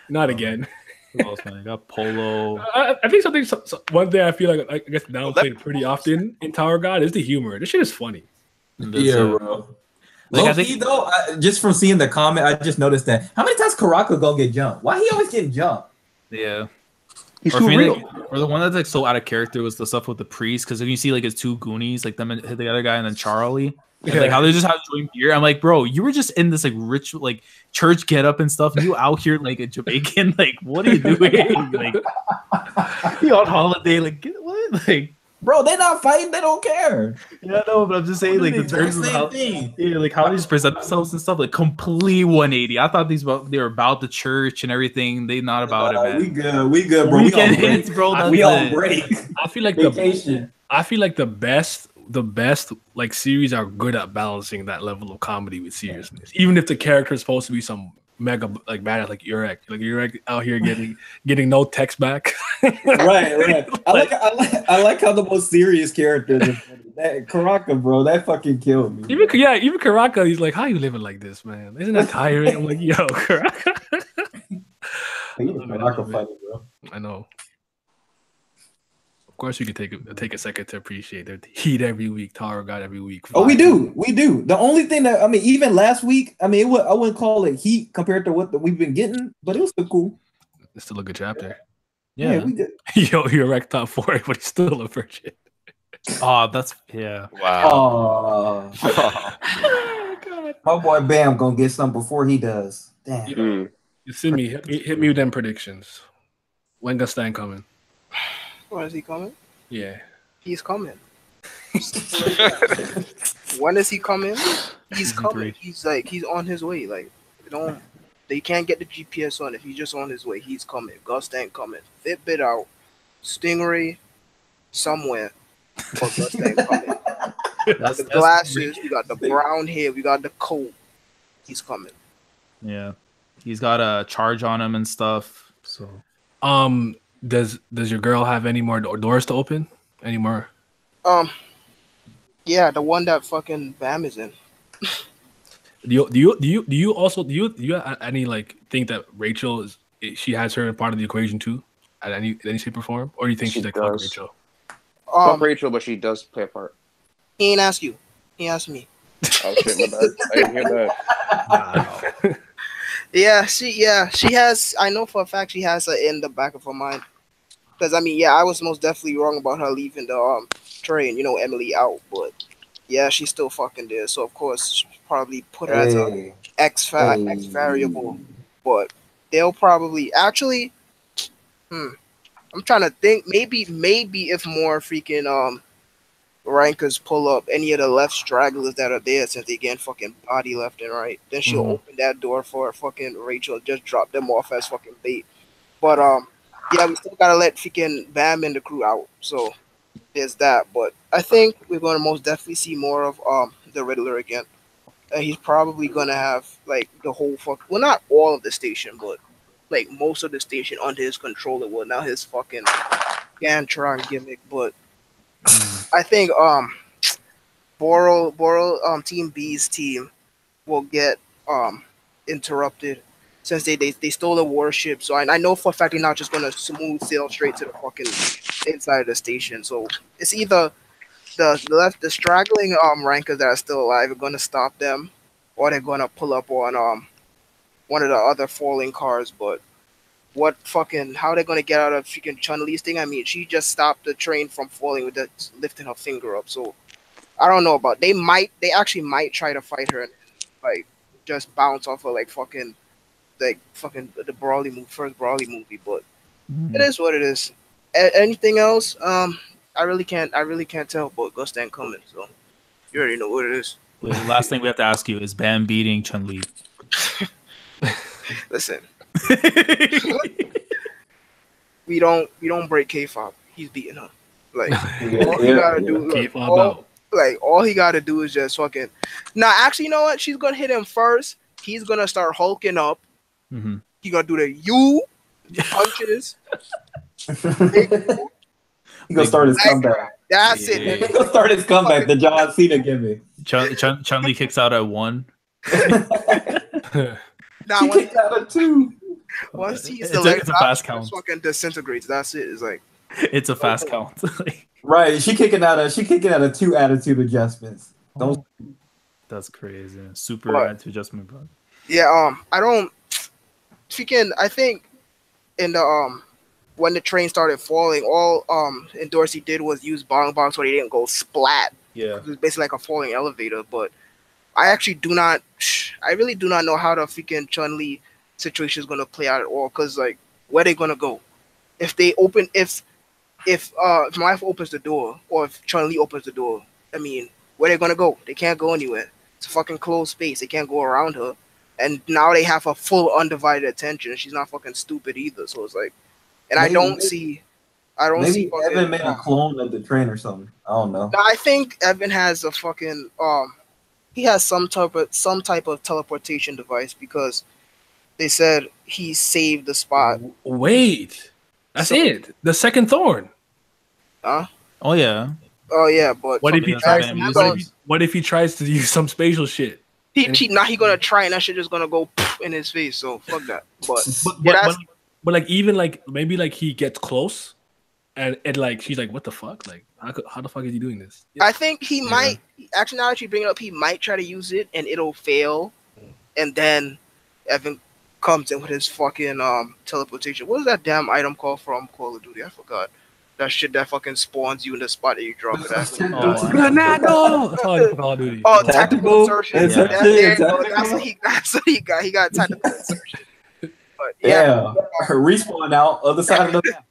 Not again. Who else, man? I got Polo. I think one thing I feel like I guess downplayed pretty often in Tower God is the humor. This shit is funny. Yeah, bro. Though, just from seeing the comment, I just noticed that how many times Karaka gonna get jumped? Why he always getting jumped? Yeah, he's too real. Or the one that's so out of character was the stuff with the priest, because if you see his two Goonies, them and the other guy, and then Charlie, and how they just have joint beer. I'm like, bro, you were just in this rich church get up and stuff, and you out here a Jamaican, what are you doing? You on holiday, get what? Bro, they're not fighting. They don't care. Yeah, no, but I'm just saying, the terms of how, how they just present themselves and stuff, complete 180. I thought they were about the church and everything. They not about it, man. We good, bro. We on break, bro. We on break. I feel like the best series are good at balancing that level of comedy with seriousness. Even if the character is supposed to be some mega like badass like Urek out here getting no text back. right. I like how the most serious character that Karaka, bro, that fucking killed me. Even Karaka, he's like, how you living like this, man? Isn't that tiring? I'm like, yo, Karaka. Karaka funny, bro. I know. Of course, you could take a second to appreciate their heat every week, Tower God every week. Oh, we do. The only thing that even last week, I wouldn't call it heat compared to what we've been getting, but it was still cool. It's still a good chapter. Yeah, we did. Yo, you're ranked top 4, but he's still a virgin. Oh, that's yeah. Wow. Oh, God. My boy Bam gonna get some before he does. Damn. You see me? Hit me with them predictions. When Gaston coming? When is he coming? Yeah. He's coming. When is he coming? He's coming. He's on his way. Like, they can't get the GPS on it. He's just on his way. He's coming. Gaston coming. Fitbit out. Stingray somewhere. But Gaston coming. The glasses. We got the brown hair. We got the coat. He's coming. Yeah. He's got a charge on him and stuff. So, does your girl have any more doors to open? Any more? Yeah, the one that fucking Bam is in. Do you any like think that Rachel she has her part of the equation too, at any shape or form, or do you think she's like fuck Rachel? Fuck Rachel, but she does play a part. He ain't asked you. He asked me. Oh shit, my bad. I didn't hear that. Yeah, she has. I know for a fact she has her in the back of her mind. Because I was most definitely wrong about her leaving the train. Emily out, but yeah, she's still fucking there. So of course, she probably put her as a X variable. But they'll probably actually. I'm trying to think. Maybe if more freaking rankers pull up any of the left stragglers that are there, since they getting fucking body left and right, then she'll open that door for fucking Rachel, just drop them off as fucking bait. But yeah, we still gotta let freaking Bam and the crew out, so there's that. But I think we're gonna most definitely see more of the Riddler again. He's probably gonna have like the whole well, not all of the station, but like most of the station under his control. Well, now his fucking Gantron gimmick, but I think Boral Team B's team will get interrupted since they stole the warship. So I know for a fact they're not just gonna smooth sail straight to the fucking inside of the station. So it's either the straggling rankers that are still alive are gonna stop them, or they're gonna pull up on one of the other falling cars. But how they're gonna get out of freaking Chun-Li's thing? She just stopped the train from falling with lifting her finger up. So I don't know about. They actually might try to fight her and like just bounce off her like fucking the first Brawley movie. But it is what it is. Anything else? I really can't tell. But Gaston coming, so you already know what it is. The last thing we have to ask you is Bam beating Chun-Li. Listen. we don't break K-Fob. He's beating her. Like all he gotta do, all he gotta do is just fucking. Nah, actually, you know what? She's gonna hit him first. He's gonna start hulking up. He's gonna do the U punches. He's gonna start his comeback. That's it. He's gonna start his comeback. The John Cena gimmick. Chun-Li kicks out at 1. Nah, she kicked out at 2. Once he's it's a fast count. Fucking disintegrates. That's it. It's like it's a fast count. Right. She kicking out of 2 attitude adjustments. That's crazy. Super attitude adjustment, bro. Yeah. I think in the when the train started falling, all Dorsey did was use bong bong so they didn't go splat. Yeah. It was basically like a falling elevator, but I really do not know how the freaking Chun-Li situation is gonna play out at all. Cause like, where they gonna go? If my wife opens the door, or if Chun-Li opens the door, where they gonna go? They can't go anywhere. It's a fucking closed space. They can't go around her. And now they have her full undivided attention. She's not fucking stupid either. So it's like, and I don't see. Maybe Evan made a clone of the train or something. I don't know. I think Evan has a fucking he has some type of teleportation device, because They said he saved the spot. Wait, that's it. The second thorn. Huh? Oh yeah. Oh yeah, but what if he tries? What if he tries to use some spatial shit? Now he gonna try and that shit just gonna go in his face. So fuck that. But like even like maybe like he gets close, and like she's like, what the fuck? Like how the fuck is he doing this? I think he might actually, now that you bring it up, he might try to use it and it'll fail, and then Evan comes in with his fucking teleportation. What is that damn item called from Call of Duty? I forgot. That shit that fucking spawns you in the spot that you drop it at. Tactical insertion. That's what he got. He got tactical insertion. But yeah, respawn out other side of the map.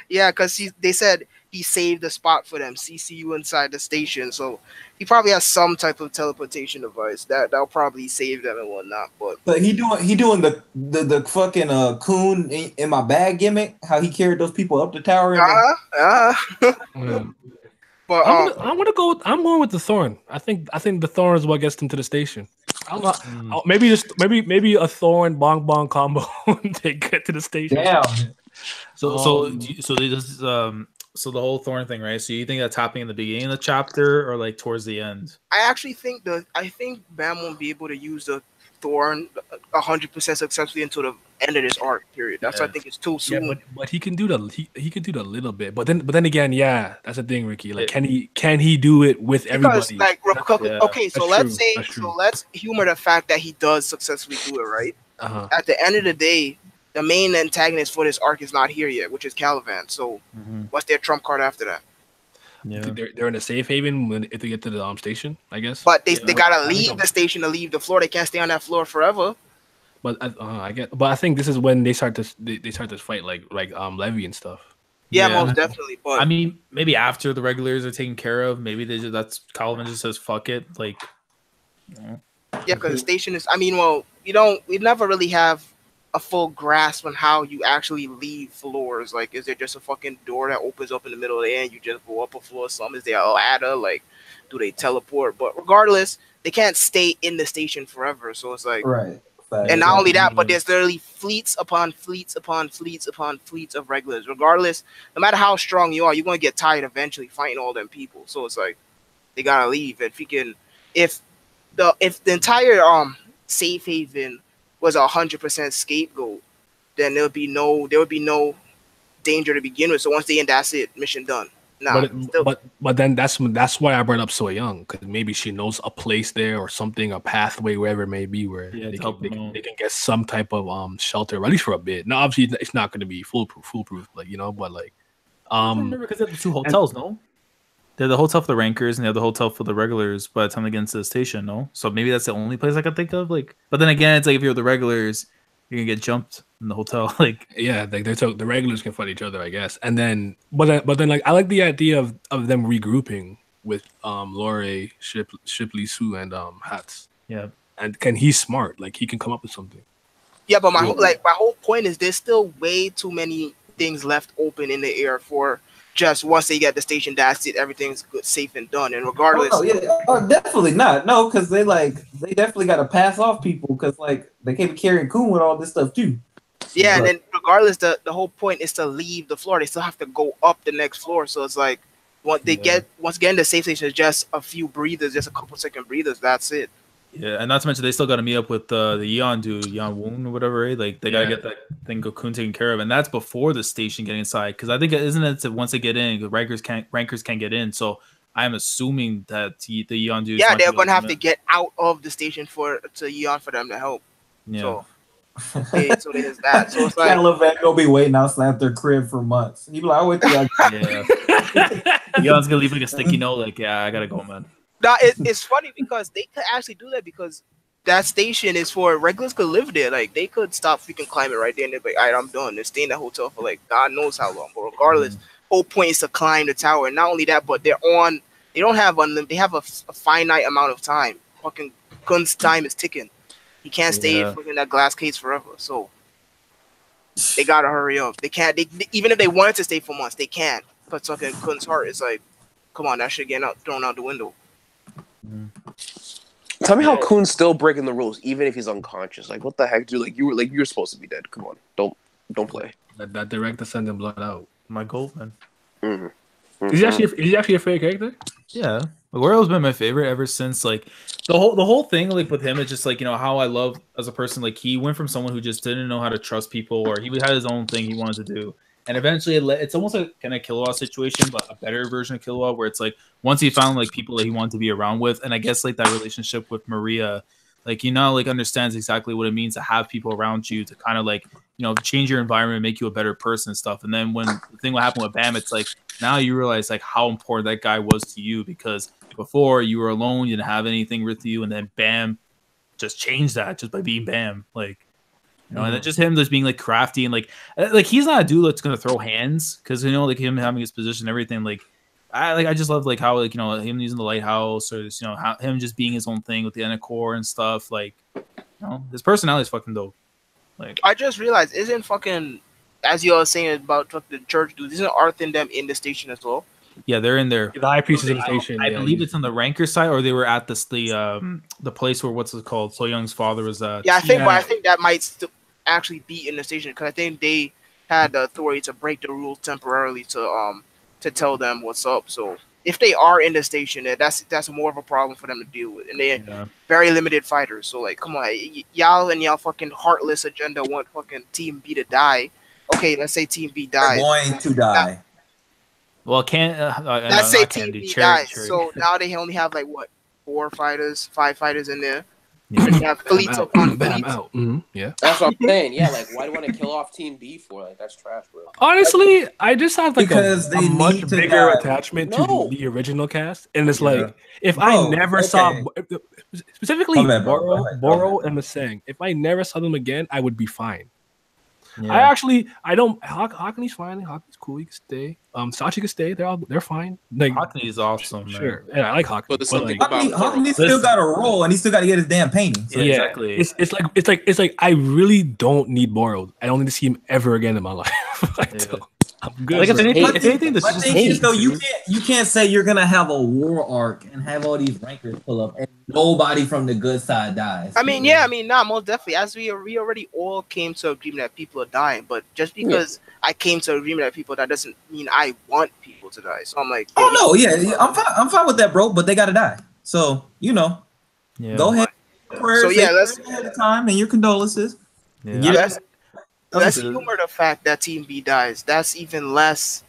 Yeah, because they said he saved the spot for them. CC you inside the station, so he probably has some type of teleportation device that'll probably save them and whatnot. But he doing the fucking coon in my bag gimmick. How he carried those people up the tower. But I'm going with the thorn. I think the thorn is what gets them to the station. I'm not, maybe a thorn bong bong combo to get to the station. Yeah. So the whole thorn thing, right? So you think that's happening in the beginning of the chapter or like towards the end? I actually think Bam won't be able to use the thorn 100% successfully until the end of this arc period. That's why I think it's too soon. Yeah, but he can do he can do the little bit. But then again, yeah, that's the thing, Ricky. Like, can he do it with everybody? Like, okay, so let's humor the fact that he does successfully do it, right? At the end of the day, the main antagonist for this arc is not here yet, which is Caliban. So, what's their trump card after that? Yeah, they're in a safe haven if they get to the station, I guess. But they gotta leave the station to leave the floor. They can't stay on that floor forever. But I think this is when they start to fight like Levy and stuff. Yeah, most definitely. But I mean, maybe after the regulars are taken care of, maybe that's Calvin just says fuck it, like. Yeah, because the station is. I mean, well, we never really have a full grasp on how you actually leave floors. Like, is there just a fucking door that opens up in the middle of the air and you just go up a floor? Some is there a ladder? Like, do they teleport? But regardless, they can't stay in the station forever. So it's like, right. And not only that, but there's literally fleets upon fleets upon fleets upon fleets of regulars. Regardless, no matter how strong you are, you're gonna get tired eventually fighting all them people. So it's like they gotta leave. If the entire safe haven was 100% scapegoat, then there would be no danger to begin with. So once they end, that's it, mission done. Nah, but then that's why I brought up Soy Young, because maybe she knows a place there or something, a pathway, wherever it may be, where they can get some type of shelter, or at least for a bit. Now, obviously, it's not going to be foolproof, like, but like, remember, because they have the two hotels, no? They're the hotel for the rankers and they have the hotel for the regulars by the time they get into the station, no? So maybe that's the only place I could think of. Like, but then again, it's like if you're the regulars, you're gonna get jumped in the hotel. Like, yeah, like the regulars can fight each other, I guess. And then, but then, like, I like the idea of them regrouping with Lore, Shipley, Sue, and Hats. Yeah, and he's smart. Like, he can come up with something. Yeah, but my whole point is there's still way too many things left open in the air for. Just once they get the station, that's it. Everything's good, safe, and done. And regardless, definitely not. No, because they definitely got to pass off people because like they can't be carrying Coon with all this stuff too. Yeah, and then regardless, the whole point is to leave the floor. They still have to go up the next floor. So it's like once again, the safe station is just a few breathers, just a couple second breathers. That's it. Yeah, and not to mention they still got to meet up with the Yeon dude, Yeon Woon or whatever. Right? Like they gotta get that thing Cocoon taken care of, and that's before the station getting inside. Because I think isn't it that once they get in, the rankers can't get in. So I'm assuming that the Yeon dude. Yeah, they're gonna have to get out of the station to Yeon for them to help. Yeah. So there's that. So it's like Van gonna be waiting outside their crib for months. You be like, I wait till Yeon's gonna leave like a sticky note, like, yeah, I gotta go, man. Now it's funny because they could actually do that because that station is for regulars could live there. Like they could stop freaking climate right there and they're like, all right, I'm done. They're staying in that hotel for like God knows how long. But regardless, whole point is to climb the tower. And not only that, but they don't have unlimited. They have a finite amount of time. Fucking Kun's time is ticking. He can't stay in that glass case forever. So they gotta hurry up. They can't. Even if they wanted to stay for months, they can't. But fucking Kun's heart is like, come on, that shit getting thrown out the window. Tell me how Kun's still breaking the rules, even if he's unconscious. Like, what the heck, dude? Like, you're supposed to be dead. Come on, don't play. That director sending blood out. My goal, man. Mm-hmm. Is he actually a favorite character? Yeah, Aurelio's been my favorite ever since like the whole thing. Like with him, it's just like how I love as a person. Like he went from someone who just didn't know how to trust people, or he had his own thing he wanted to do, and eventually it's almost like kind of Killua situation, but a better version of Killua, where it's like once he found like people that he wanted to be around with, and I guess like that relationship with Maria, like like understands exactly what it means to have people around you to kind of like change your environment, make you a better person and stuff. And then when the thing what happened with Bam, it's like now you realize like how important that guy was to you, because before you were alone, you didn't have anything with you, and then Bam just changed that just by being Bam, like and then just him just being like crafty and like he's not a dude that's gonna throw hands, because like him having his position and everything, like I just love like how like him using the lighthouse, or just how him just being his own thing with the Anacore and stuff, like his personality is fucking dope. Like I just realized, isn't fucking, as you all saying about the church dudes, isn't Arth and them in the station as well? Yeah, they're in there. The high priest is in the station. I believe it's on the ranker side, or they were at the place where what's it called? So Young's father was at. Yeah, but I think that might still actually be in the station, because I think they had the authority to break the rules temporarily to tell them what's up. So if they are in the station, that's more of a problem for them to deal with, and they're very limited fighters. So like, come on, y'all and y'all fucking heartless agenda want fucking Team B to die. Okay, let's say Team B dies. They're going to die. Well, can't let's say Team B dies. So now they only have like what, 5 fighters in there. Yeah. And they have fleets upon fleets. Yeah, that's what I'm saying. Yeah, like why do you want to kill off Team B for? Like that's trash, bro. Honestly, I just have like Because a they much need to bigger die. attachment No. to the original cast, and it's like if I never saw specifically My bad, bro. Boro and Maseng, if I never saw them again, I would be fine. Yeah. I don't. Hakune's fine. Hakune's cool. He can stay. Sachi can stay. They're fine. Like Hakune is awesome, man. sure. Yeah, I like Hakune. But there's something like, about Hakune still got a role, and he still got to get his damn painting. So. Yeah, exactly. It's like I really don't need Boro. I don't need to see him ever again in my life. I'm good. Like if anything, this My is thing is though, you can't say you're gonna have a war arc and have all these rankers pull up and nobody from the good side dies. Most definitely. As we already all came to agreement that people are dying, but just because I came to agreement that people die doesn't mean I want people to die. So I'm like, I'm fine with that, bro. But they gotta die. So go ahead. So let's ahead of time and your condolences. Let's humor the fact that Team B dies. That's even less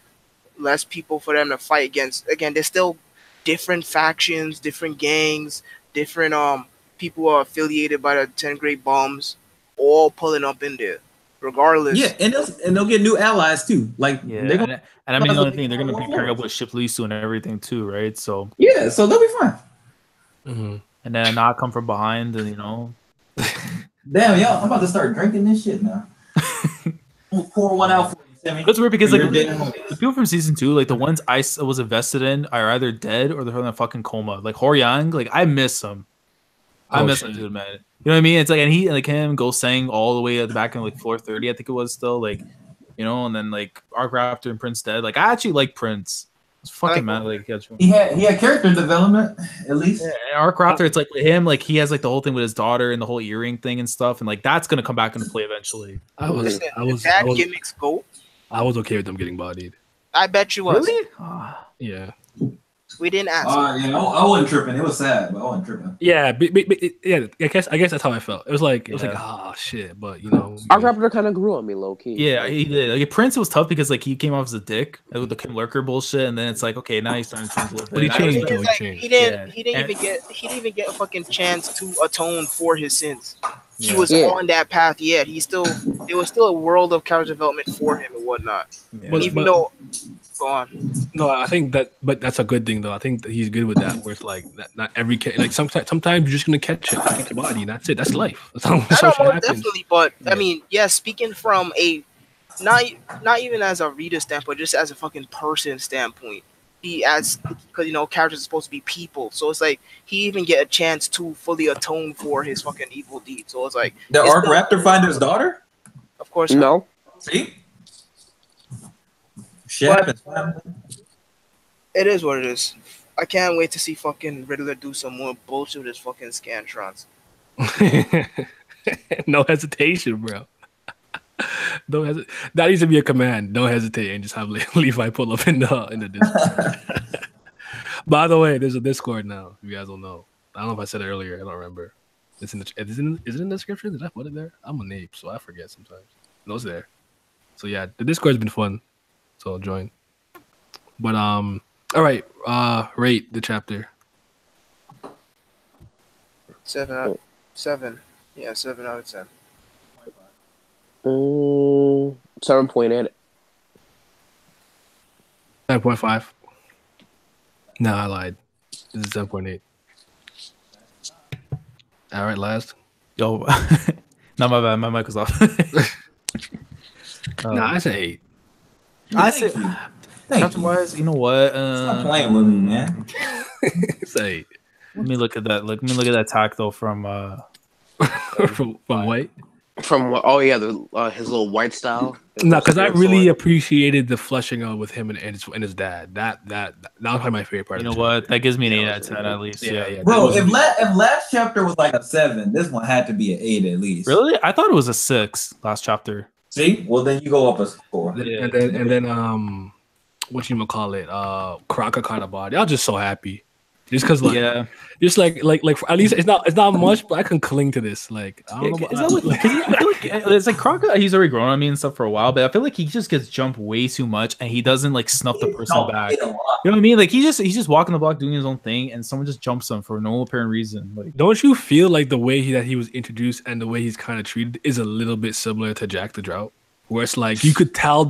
people for them to fight against. Again, there's still different factions, different gangs, different people who are affiliated by the 10 Great Bombs, all pulling up in there, regardless. Yeah, and they'll get new allies too. Like and I mean the only thing, they're gonna be pairing up with Ship Lisu and everything too, right? So so they'll be fine. Mm-hmm. And then not come from behind, and Damn, y'all! I'm about to start drinking this shit now. We'll pour one out for you, Sammy. That's weird because like the people from season 2, like the ones I was invested in, are either dead or they're in a fucking coma. Like Horyang, like I miss him. I miss him, dude, man. You know what I mean? It's like, and he like him go sang all the way at the back in like floor 30, I think it was still like, and then like Arc Raptor and Prince dead. Like I actually like Prince. It's fucking mad. Like he had character development at least. Yeah, and Arc Raptor, it's like with him, like he has like the whole thing with his daughter and the whole earring thing and stuff, and like that's gonna come back into play eventually. I was gimmicks go. I was okay with them getting bodied. I bet you was. Really? Yeah. We didn't ask. I wasn't tripping. It was sad, but I wasn't tripping. Yeah, yeah. I guess that's how I felt. It was like shit, but Our rapper kind of grew on me low key. Yeah, he did. Like Prince was tough because like he came off as a dick with the Kim Lurker bullshit, and then it's like okay, now he's starting to change a little bit. But he changed. He didn't even get a fucking chance to atone for his sins. He was on that path yet. There was still a world of character development for him and whatnot. Yeah. Though. Go on. No, I think but that's a good thing though. I think that he's good with that. Where it's like not every like sometimes you're just gonna catch your body, and that's it. That's life. That's how definitely. But I mean, speaking from a not even as a reader standpoint, just as a fucking person standpoint, because characters are supposed to be people, so it's like he even get a chance to fully atone for his fucking evil deeds. So it's like the Arc Raptor find his daughter. Of course, no. See. Shit happens. It is what it is. I can't wait to see fucking Riddler do some more bullshit with his fucking Scantrons. No hesitation, bro. Don't hesitate. That needs to be a command. Don't hesitate and just have Levi pull up in the Discord. By the way, there's a Discord now. If you guys don't know, I don't know if I said it earlier. I don't remember. It's in the. Is it in the description? Did I put it there? I'm a nape, so I forget sometimes. No, it's there. So yeah, the Discord's been fun. So join. But all right. Rate the chapter. 7. Yeah, 7 out of 10. 7.8. 7.5. No, I lied. This is 7.8. All right, last. Yo, no, my bad. My mic was off. Nah, I said 8. I said, chapter-wise, you know what? Stop playing with me, man. It's 8. Let me look at that. Let me look at that tack though from from White. From oh yeah, his little white style. No, because I really appreciated the fleshing out with him and his dad. That was probably my favorite part. You know what? That gives me an 8 out of 10 at least. Yeah. Bro, if last chapter was like a 7, this one had to be an 8 at least. Really? I thought it was a 6 last chapter. See? Well, then you go up a score. Yeah. And then whatchamacallit, Karaka caught a body. I was just so happy. Just because, just like at least it's not much, but I can cling to this. Like, I don't know. I feel like it's like Karaka. He's already grown on me and stuff for a while, but I feel like he just gets jumped way too much, and he doesn't like snuff the person back. You know what I mean? Like he's just walking the block doing his own thing, and someone just jumps him for no apparent reason. Like, don't you feel like the way that he was introduced and the way he's kind of treated is a little bit similar to Jack the Drought? Where it's like you could tell,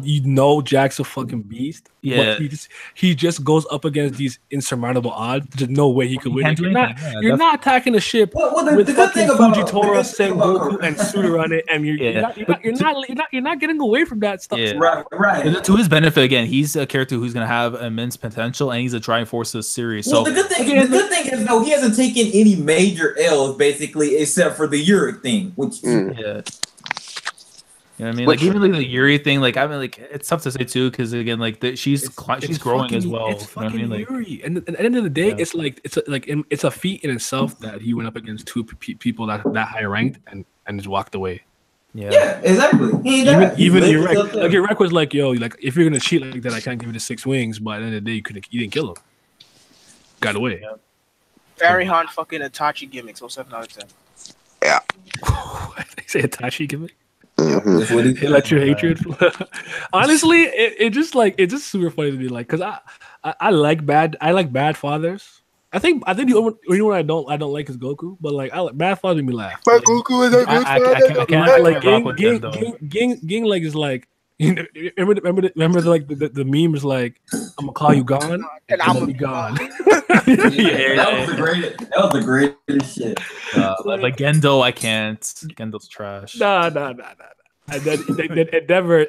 Jack's a fucking beast. Yeah, but he just goes up against these insurmountable odds. There's no way he could win. You're not attacking a ship with the fucking Fujitora, Sengoku, and Suda on it, and you're not getting away from that stuff. Yeah. Right. To his benefit, again, he's a character who's gonna have immense potential, and he's a driving force of the series. Well, the good thing is though, he hasn't taken any major L's basically, except for the Yuri thing, which You know what I mean? Like even like the Yuri thing, like I mean, like it's tough to say too, because again, like she's growing as well. It's fucking you know what I mean? Yuri, and at the end of the day, it's like it's a feat in itself that he went up against two people that high ranked and just walked away. Yeah, exactly. Even Yurek, like Yurek was like, yo, like if you're gonna cheat like that, I can't give you the 6 wings. But at the end of the day, you didn't kill him. Got away. Barry Hunt fucking Itachi gimmicks. So 7 out of 10. Yeah. They say Itachi gimmick. Let your hatred flow. Honestly, it's just super funny to me, like, because I like bad fathers. I think the only one I don't like is Goku, but like bad father made me laugh. But Goku is a good father. I can't like Ging like is like, you know, remember the meme is like, I'm gonna call you gone and I'm gonna be gone. That was the greatest shit. Like Gendo, I can't. Gendo's trash. Nah. And then Endeavor's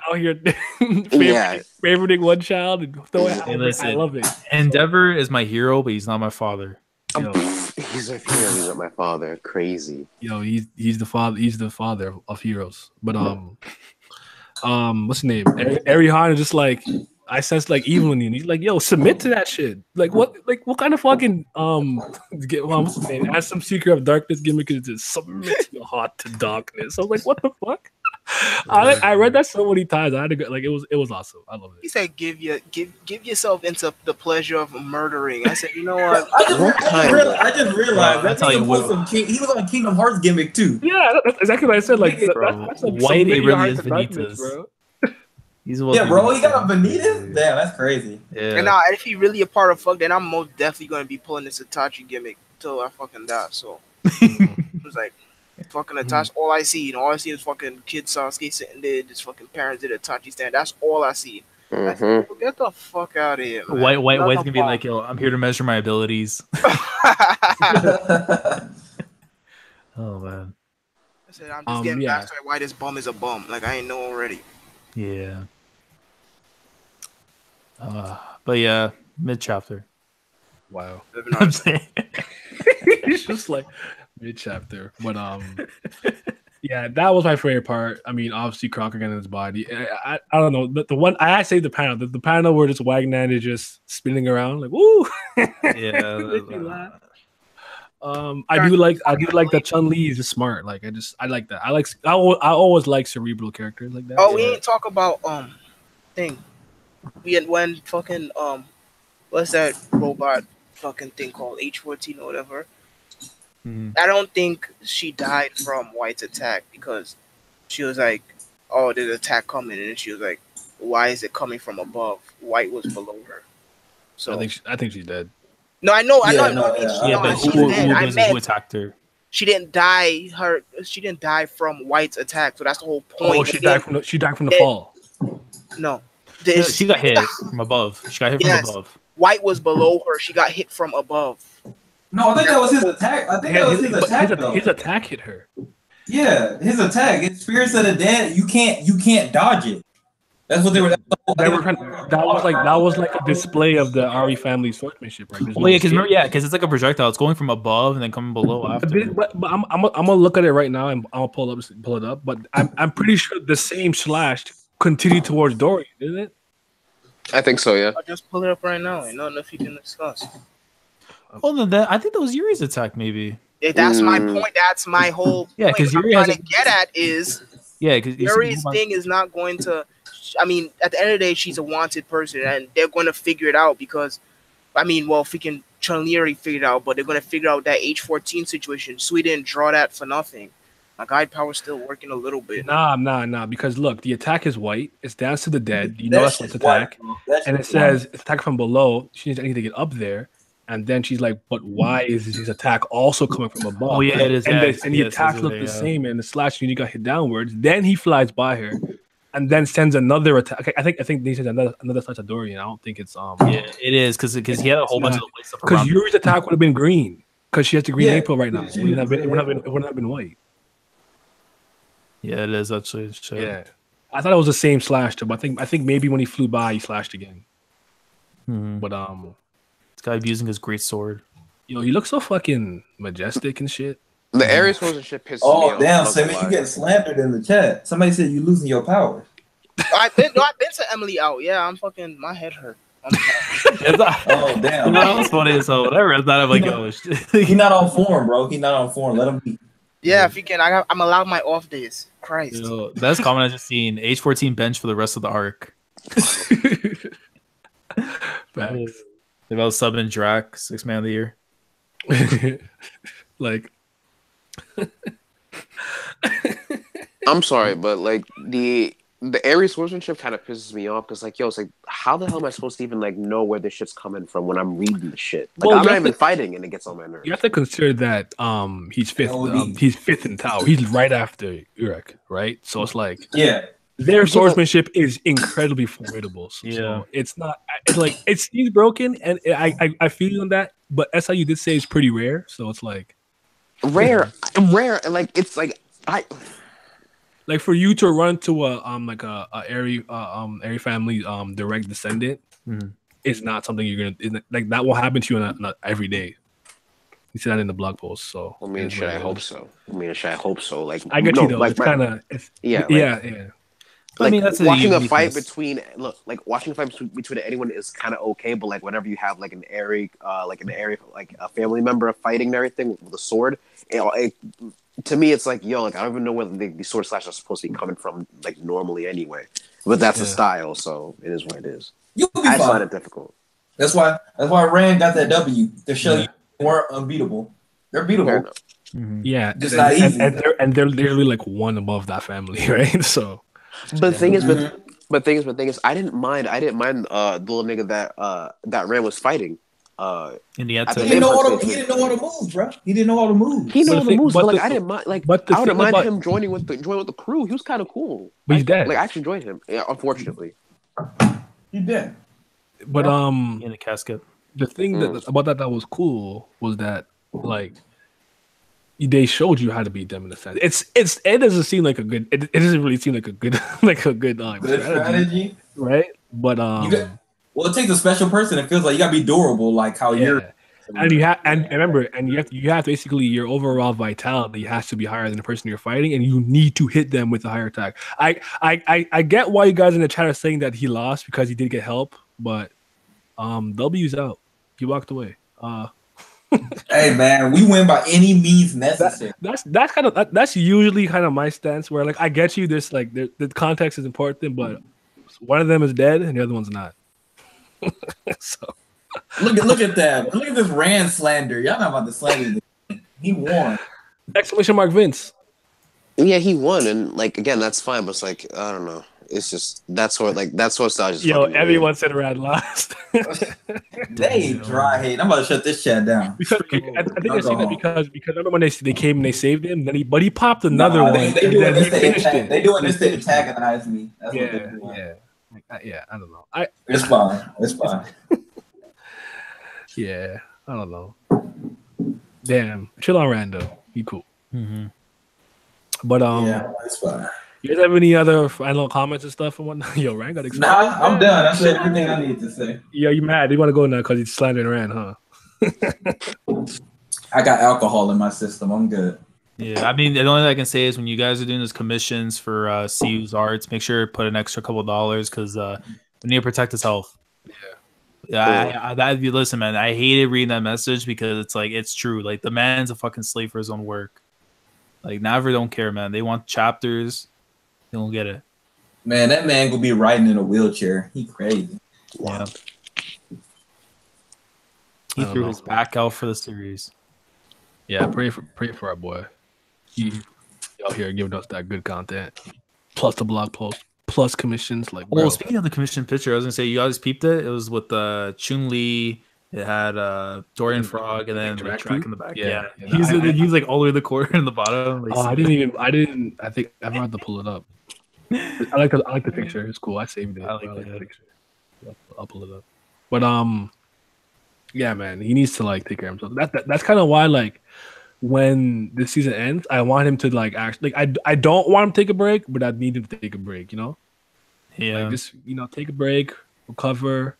out here favoriting one child and I love it. Endeavor is my hero, but he's not my father. He's a hero. He's not my father. Crazy. Yo, he's the father. He's the father of heroes. But what's his name? Arie is just like, I sense like evil in you. He's like, yo, submit to that shit. Like what kind of fucking what's his name? As some secret of darkness gimmick is just submit your heart to darkness. I was like, what the fuck? I read that so many times. I had to go, like it was awesome. I love it. He said, give yourself into the pleasure of murdering. I said, you know what? I just realized that's how he was on Kingdom Hearts gimmick too. Yeah, that's exactly what I said. Like that's White it really is Benitez, bro. Bro, he got a Benitez? Damn, that's crazy. Yeah. And if he really a part of F.U.G, then I'm most definitely going to be pulling this Itachi gimmick till I fucking die. So, it's like, fucking Itachi, all I see is fucking kid Sasuke sitting there, just fucking parents did Itachi stand. That's all I see. Get the fuck out of here, man. White's going to be like, yo, I'm here to measure my abilities. Oh, man. I said, I'm just getting back to why this bum is a bum. Like, I ain't know already. Yeah. But yeah, mid chapter. Wow. It's just like mid chapter, but Yeah, that was my favorite part. I mean, obviously Karaka getting his body. I don't know, but the one I say the panel, the panel where this Wagner is just spinning around like woo. Yeah. I do like that Chun-Li is just smart. Like I like that. I always like cerebral characters like that. Oh, we ain't talk about thing. When fucking what's that robot fucking thing called H-14 or whatever. I don't think she died from White's attack because she was like, oh, there's an attack coming, and she was like, why is it coming from above? White was below her. So I think she's dead. No, I know. But who attacked her? She didn't die. She didn't die from White's attack. So that's the whole point. Oh, she died from the fall. No, she got hit from above. She got hit from above. White was below her. She got hit from above. No, I think that was his attack. His attack hit her. Yeah, his attack. It's Spirits of the Dead. You can't dodge it. That's what they were. That was like a display of the Arie family swordsmanship, right? Well, because it's like a projectile. It's going from above and then coming below after. But I'm gonna look at it right now and I'll pull it up. But I'm pretty sure the same slash continued towards Dorian, isn't it? I think so. Yeah. I'll just pull it up right now. Ain't nothing you can discuss. Other than that, I think that was Yuri's attack, maybe. Yeah, that's my point. That's my whole. Yeah, because Yuri has to get at is. Yeah, because Yuri's thing is not going to. I mean, at the end of the day, she's a wanted person, and they're going to figure it out because, I mean, well, freaking Chun-Li already figured it out, but they're going to figure out that H-14 situation. So we didn't draw that for nothing. My guide power's still working a little bit. Nah. Because look, the attack is white. It's Dance to the Dead. You know that's what's attack. And it says it's attack from below. She needs anything to get up there. And then she's like, but why is his attack also coming from above? Oh, yeah, it is. And the attacks look the same, and the slash unit got hit downwards. Then he flies by her. And then sends another attack. I think he sends another slash at Dorian. I don't think it's Yeah, it is because he had a whole bunch of white stuff. Because Yuri's attack would have been green because she has the green April right now. It wouldn't have been white. Yeah, it is actually. Yeah, I thought it was the same slash too. But I think maybe when he flew by, he slashed again. But this guy using his great sword. Yo, he looks so fucking majestic and shit. The Arie swordsmanship pisses me off. Oh damn, Sammy, you getting slandered in the chat. Somebody said you losing your powers. I've been to Emily out. Yeah, I'm fucking. My head hurt. Oh damn. That was funny. So whatever. It's not like He's not on form, bro. He's not on form. Let him be. Yeah, if you can, I'm allowed my off days. Christ. Yo, that's common. I just seen H-14 bench for the rest of the arc. Facts. They've all subbing Drac 6 man of the year. Like. I'm sorry, but like the Arie swordsmanship kind of pisses me off because like, yo, it's like, how the hell am I supposed to even like know where this shit's coming from when I'm reading the shit? Like, I'm not even fighting, and it gets on my nerves. You have to consider that he's fifth. He's fifth in Tau. He's right after Urek, right? So it's like their swordsmanship is incredibly formidable. So it's not. It's like it seems broken, and I feel on that. But SIU you did say it's pretty rare, so it's like rare, and like it's like like for you to run to a Arie family direct descendant is not something you're gonna like. That will happen to you on a every day. You see that in the blog post. So I mean, should I hope so? Like I get you though. Like, it's kind of yeah. Like, I mean, that's watching a fight between anyone is kind of okay, but like whenever you have like an Arie, like a family member fighting and everything with a sword, to me it's like, yo, like I don't even know where the sword slash are supposed to be coming from, like normally anyway. But that's the style, so it is what it is. I find it difficult. That's why Rand got that W to show you they weren't unbeatable. They're beatable. Yeah, just not easy. And they're literally like one above that family, right? So. But the thing is, I didn't mind the little nigga that Rand was fighting. In the end, he didn't know all the moves, bro. He didn't know all the moves. He knew all the moves, but like I didn't mind. Like I wouldn't mind him joining with the crew. He was kind of cool. But he's dead. Like I actually enjoyed him. Yeah, unfortunately, he's dead. But in a casket. The thing about that was cool was that like. They showed you how to beat them in a sense. It doesn't seem like a good. It doesn't really seem like a good strategy, right? But well, it takes a special person. It feels like you gotta be durable, like how you're. And you have, and remember, and you have basically your overall vitality has to be higher than the person you're fighting, and you need to hit them with a higher attack. I get why you guys in the chat are saying that he lost because he did get help, but W's out. He walked away. Hey man, we win by any means necessary. That's usually kind of my stance. Where like I get you, this like the context is important, but one of them is dead and the other one's not. So look at that. Look at this Rand slander. Y'all not about to slander this. He won. Exclamation mark Vince. Yeah, he won, and like again, that's fine. But it's like I don't know. It's just that's what style. Yo, everyone said Rand lost. They dry hate. I'm about to shut this chat down. Because, I think I seen that because remember when they came and they saved him, then he popped another one. They doing this to antagonize me. That's what they're doing. Yeah. I don't know. It's fine. It's fine. Yeah, I don't know. Damn, chill on Rando. He cool. Mm-hmm. But yeah, it's fine. You guys have any other final comments and stuff and whatnot? Yo, Rand got excited. Nah, I'm done. That's everything I need to say. Yo, you mad? You want to go now because he's slandering Rand, huh? I got alcohol in my system. I'm good. Yeah, I mean, the only thing I can say is when you guys are doing those commissions for CU's arts, make sure to put an extra couple $2 because we need to protect his health. Yeah, listen, man. I hated reading that message because it's like it's true. Like the man's a fucking slave for his own work. Like Naver don't care, man. They want chapters. They don't get it. Man, that man gonna be riding in a wheelchair. He crazy. Yeah. He threw his back out for the series. Yeah, pray for our boy. He out here giving us that good content. Plus the blog post. Plus commissions. Like, well, speaking of the commission picture, I was gonna say you guys peeped it. It was with Chun-Li. It had Dorian Frog and then the track in the back. Yeah. He's like all the way to the corner in the bottom. Like, I think I might have to pull it up. I like the picture. It's cool. I saved it. I like the picture. I'll pull it up. But yeah, man, he needs to like take care of himself. That's kind of why like when this season ends, I want him to like actually like I don't want him to take a break, but I need him to take a break. You know? Yeah. Like just take a break, recover.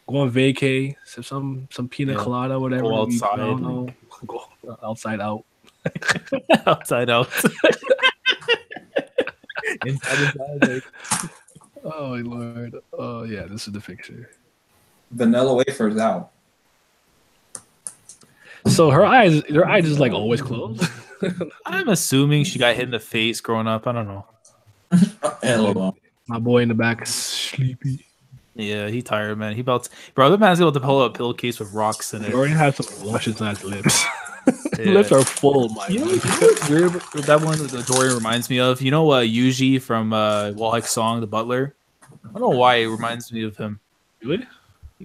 Go on vacay, some pina colada, whatever. Go outside. Go outside out. Outside out. inside. Oh my Lord. Oh yeah, this is the picture. Vanilla wafers out. So her eyes is like always closed. I'm assuming she got hit in the face growing up. I don't know. Hello. My boy in the back is sleepy. Yeah, he tired, man. Bro, the man's able to pull up a pillowcase with rocks in it. He already has some luscious ass lips. Lips are full, man. You know what's weird? That one that Dorian reminds me of. You know Yuji from Wall Hike Song, The Butler? I don't know why it reminds me of him. Really?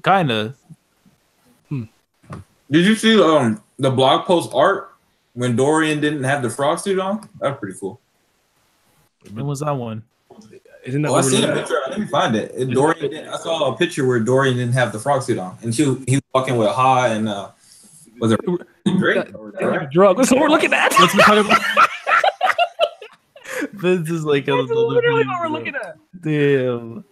Kinda. Did you see the blog post art when Dorian didn't have the frog suit on? That's pretty cool. When was that one? Isn't that I seen a picture. Let me find it. I saw a picture where Dorian didn't have the frog suit on, and he was walking with Ha and was it Drake? Drug. That's what we're looking at. What's we talking about? This is like literally what we're looking at. Damn.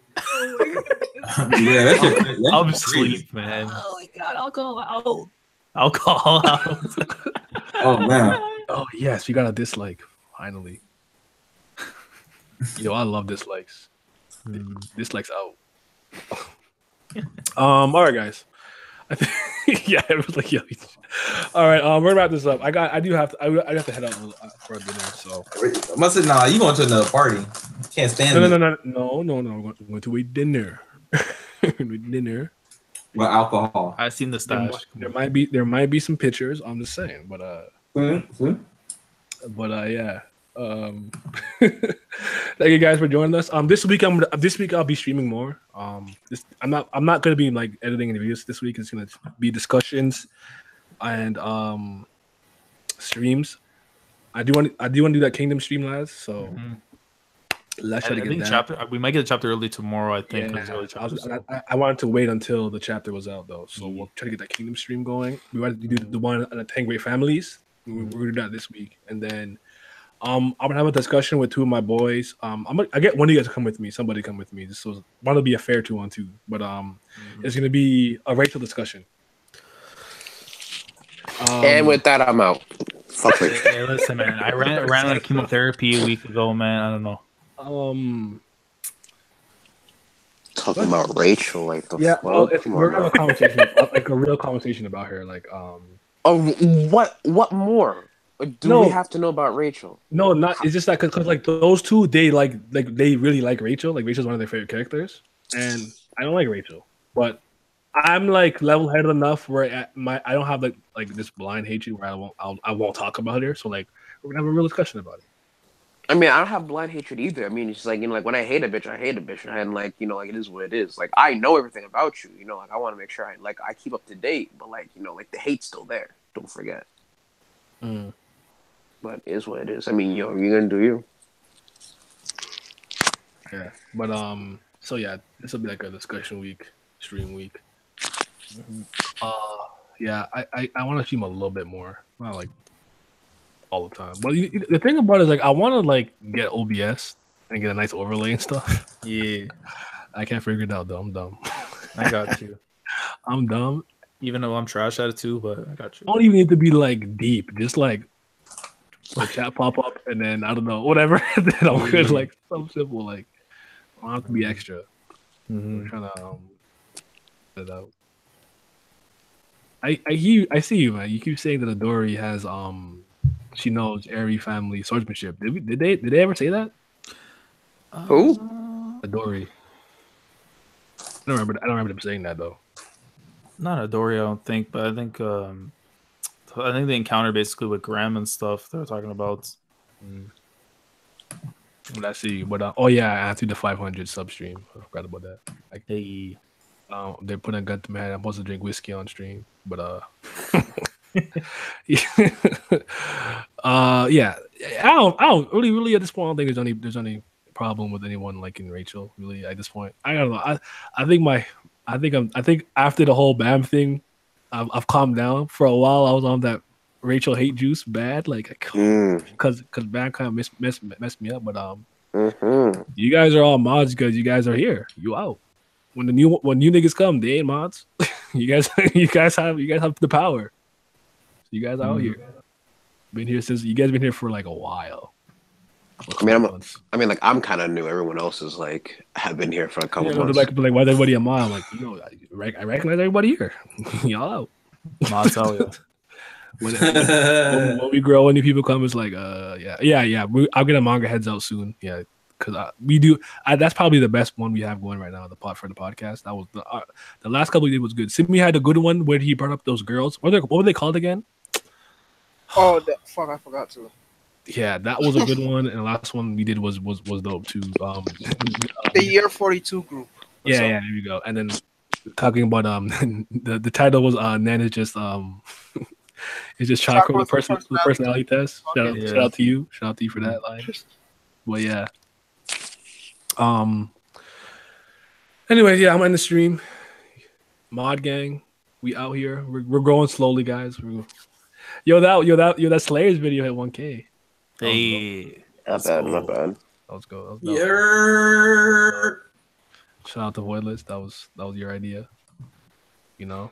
Yeah, that's I'm asleep, man. Oh my God, alcohol out. Alcohol out. Oh man. Oh yes, we got a dislike finally. Yo, I love dislikes. Dislikes out. All right, guys. I think yeah, it was like yeah. All right, we're gonna wrap this up. I have to head out for a dinner. So I must have you going to another party? Can't stand No. We're going to a dinner. Dinner. With alcohol. I've seen the stash. There might be some pictures. I'm just saying, but yeah. Thank you guys for joining us. This week I'll be streaming more. I'm not gonna be like editing any videos this week. It's gonna be discussions and streams. I do want to do that Kingdom stream last. So let's try to get that. We might get a chapter early tomorrow. I think. Yeah, I wanted to wait until the chapter was out though. So we'll try to get that Kingdom stream going. We wanted to do the one on the 10 Great Families. We're gonna do that this week, and then. I'm gonna have a discussion with two of my boys. I get one of you guys to come with me. Somebody come with me. This was want to be a fair 2-on-2, but it's gonna be a racial discussion. And with that, I'm out. Fuck it. Hey, listen, man. I ran out of chemotherapy a week ago, man. I don't know. Talking about Rachel, like the yeah. fuck? Well, we're having a conversation, like a real conversation about her, like Oh, what more do we have to know about Rachel? No, not. It's just that because like those two, they they really like Rachel. Like Rachel's one of their favorite characters, and I don't like Rachel, but I'm like level-headed enough where I don't have like this blind hatred where I won't talk about her. So like we're gonna have a real discussion about it. I mean, I don't have blind hatred either. I mean, it's just like, you know, like when I hate a bitch, I hate a bitch, and like, you know, like it is what it is. Like I know everything about you, you know, like I want to make sure I keep up to date, but like, you know, like the hate's still there. Don't forget. But it is what it is. I mean, yo, you're gonna do you. Yeah, but so yeah, this will be like a discussion week, stream week. Yeah, I want to stream a little bit more, not like all the time. But the thing about it is like I want to like get OBS and get a nice overlay and stuff. Yeah, I can't figure it out though. I'm dumb. I got you. I'm dumb. Even though I'm trash at it too, but I got you. I don't even need to be like deep. Just like chat pop up and then I don't know whatever. Then I'm good. Like something simple. Like I don't have to be extra. I'm trying to get it out. I see you, man. You keep saying that Adori has she knows Arie family swordsmanship. Did they ever say that? Who? Adori. I don't remember them saying that though. Not Adori, I don't think, but I think the encounter basically with Graham and stuff they're talking about. Let's see. But oh yeah, I answered the 500 sub stream. I forgot about that. Like, hey, they're putting a gun to my head. I'm supposed to drink whiskey on stream, but yeah, I don't really at this point. I don't think there's any problem with anyone liking Rachel really at this point. I don't know. I think after the whole Bam thing, I've calmed down. For a while, I was on that Rachel hate juice bad, like because Bam kind of messed me up. But you guys are all mods because you guys are here. You out. When new niggas come, they ain't mods. you guys have the power. You guys out here. Been here since you guys been here for like a while. I mean, I'm kind of new. Everyone else is like have been here for a couple months. Like, why is everybody a mod? I'm like, you know, I recognize everybody here. Y'all out. Mods out, yeah. When we grow and new people come, it's like, yeah. I'll get a manga heads out soon. Yeah, because we do. That's probably the best one we have going right now. For the podcast. That was the last couple we did was good. Simi had a good one where he brought up those girls. What were they called again? Oh, fuck! I forgot to. Yeah, that was a good one, and the last one we did was dope too. The Year 42 group. Yeah, there you go. And then talking about the title was Nan is just it's just chocolate with personality test. Shout out to you for that line. Well, yeah. Anyway, yeah, I'm in the stream. Mod gang, we out here. We're growing slowly, guys. Yo, that Slayers video hit 1K. Hey, not bad. Let's go. Yeah. Shout out to Voidless. That was your idea. You know.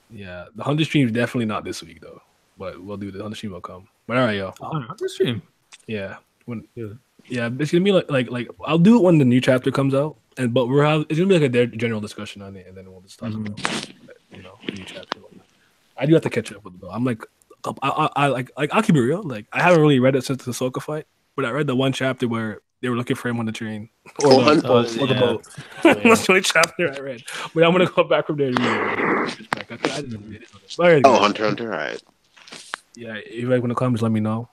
Yeah, the 100 stream is definitely not this week though, but we'll do the 100 stream will come. But all right, yo. 100 stream. Yeah. Yeah, it's gonna be like I'll do it when the new chapter comes out, but it's gonna be like a general discussion on it, and then we'll just talk about the new chapter. I do have to catch up with it though. I'm like, I'll keep it real. Like I haven't really read it since the Ahsoka fight, but I read the one chapter where they were looking for him on the train or the boat. That's the only chapter I read. But I'm gonna go back from there. Hunter, right? Yeah, if you want to come, just let me know.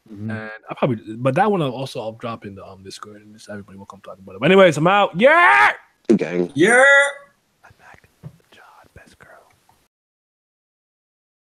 And but that one I'll drop in the Discord and just everybody will come talk about it. But anyways, I'm out. Yeah, gang. Yeah.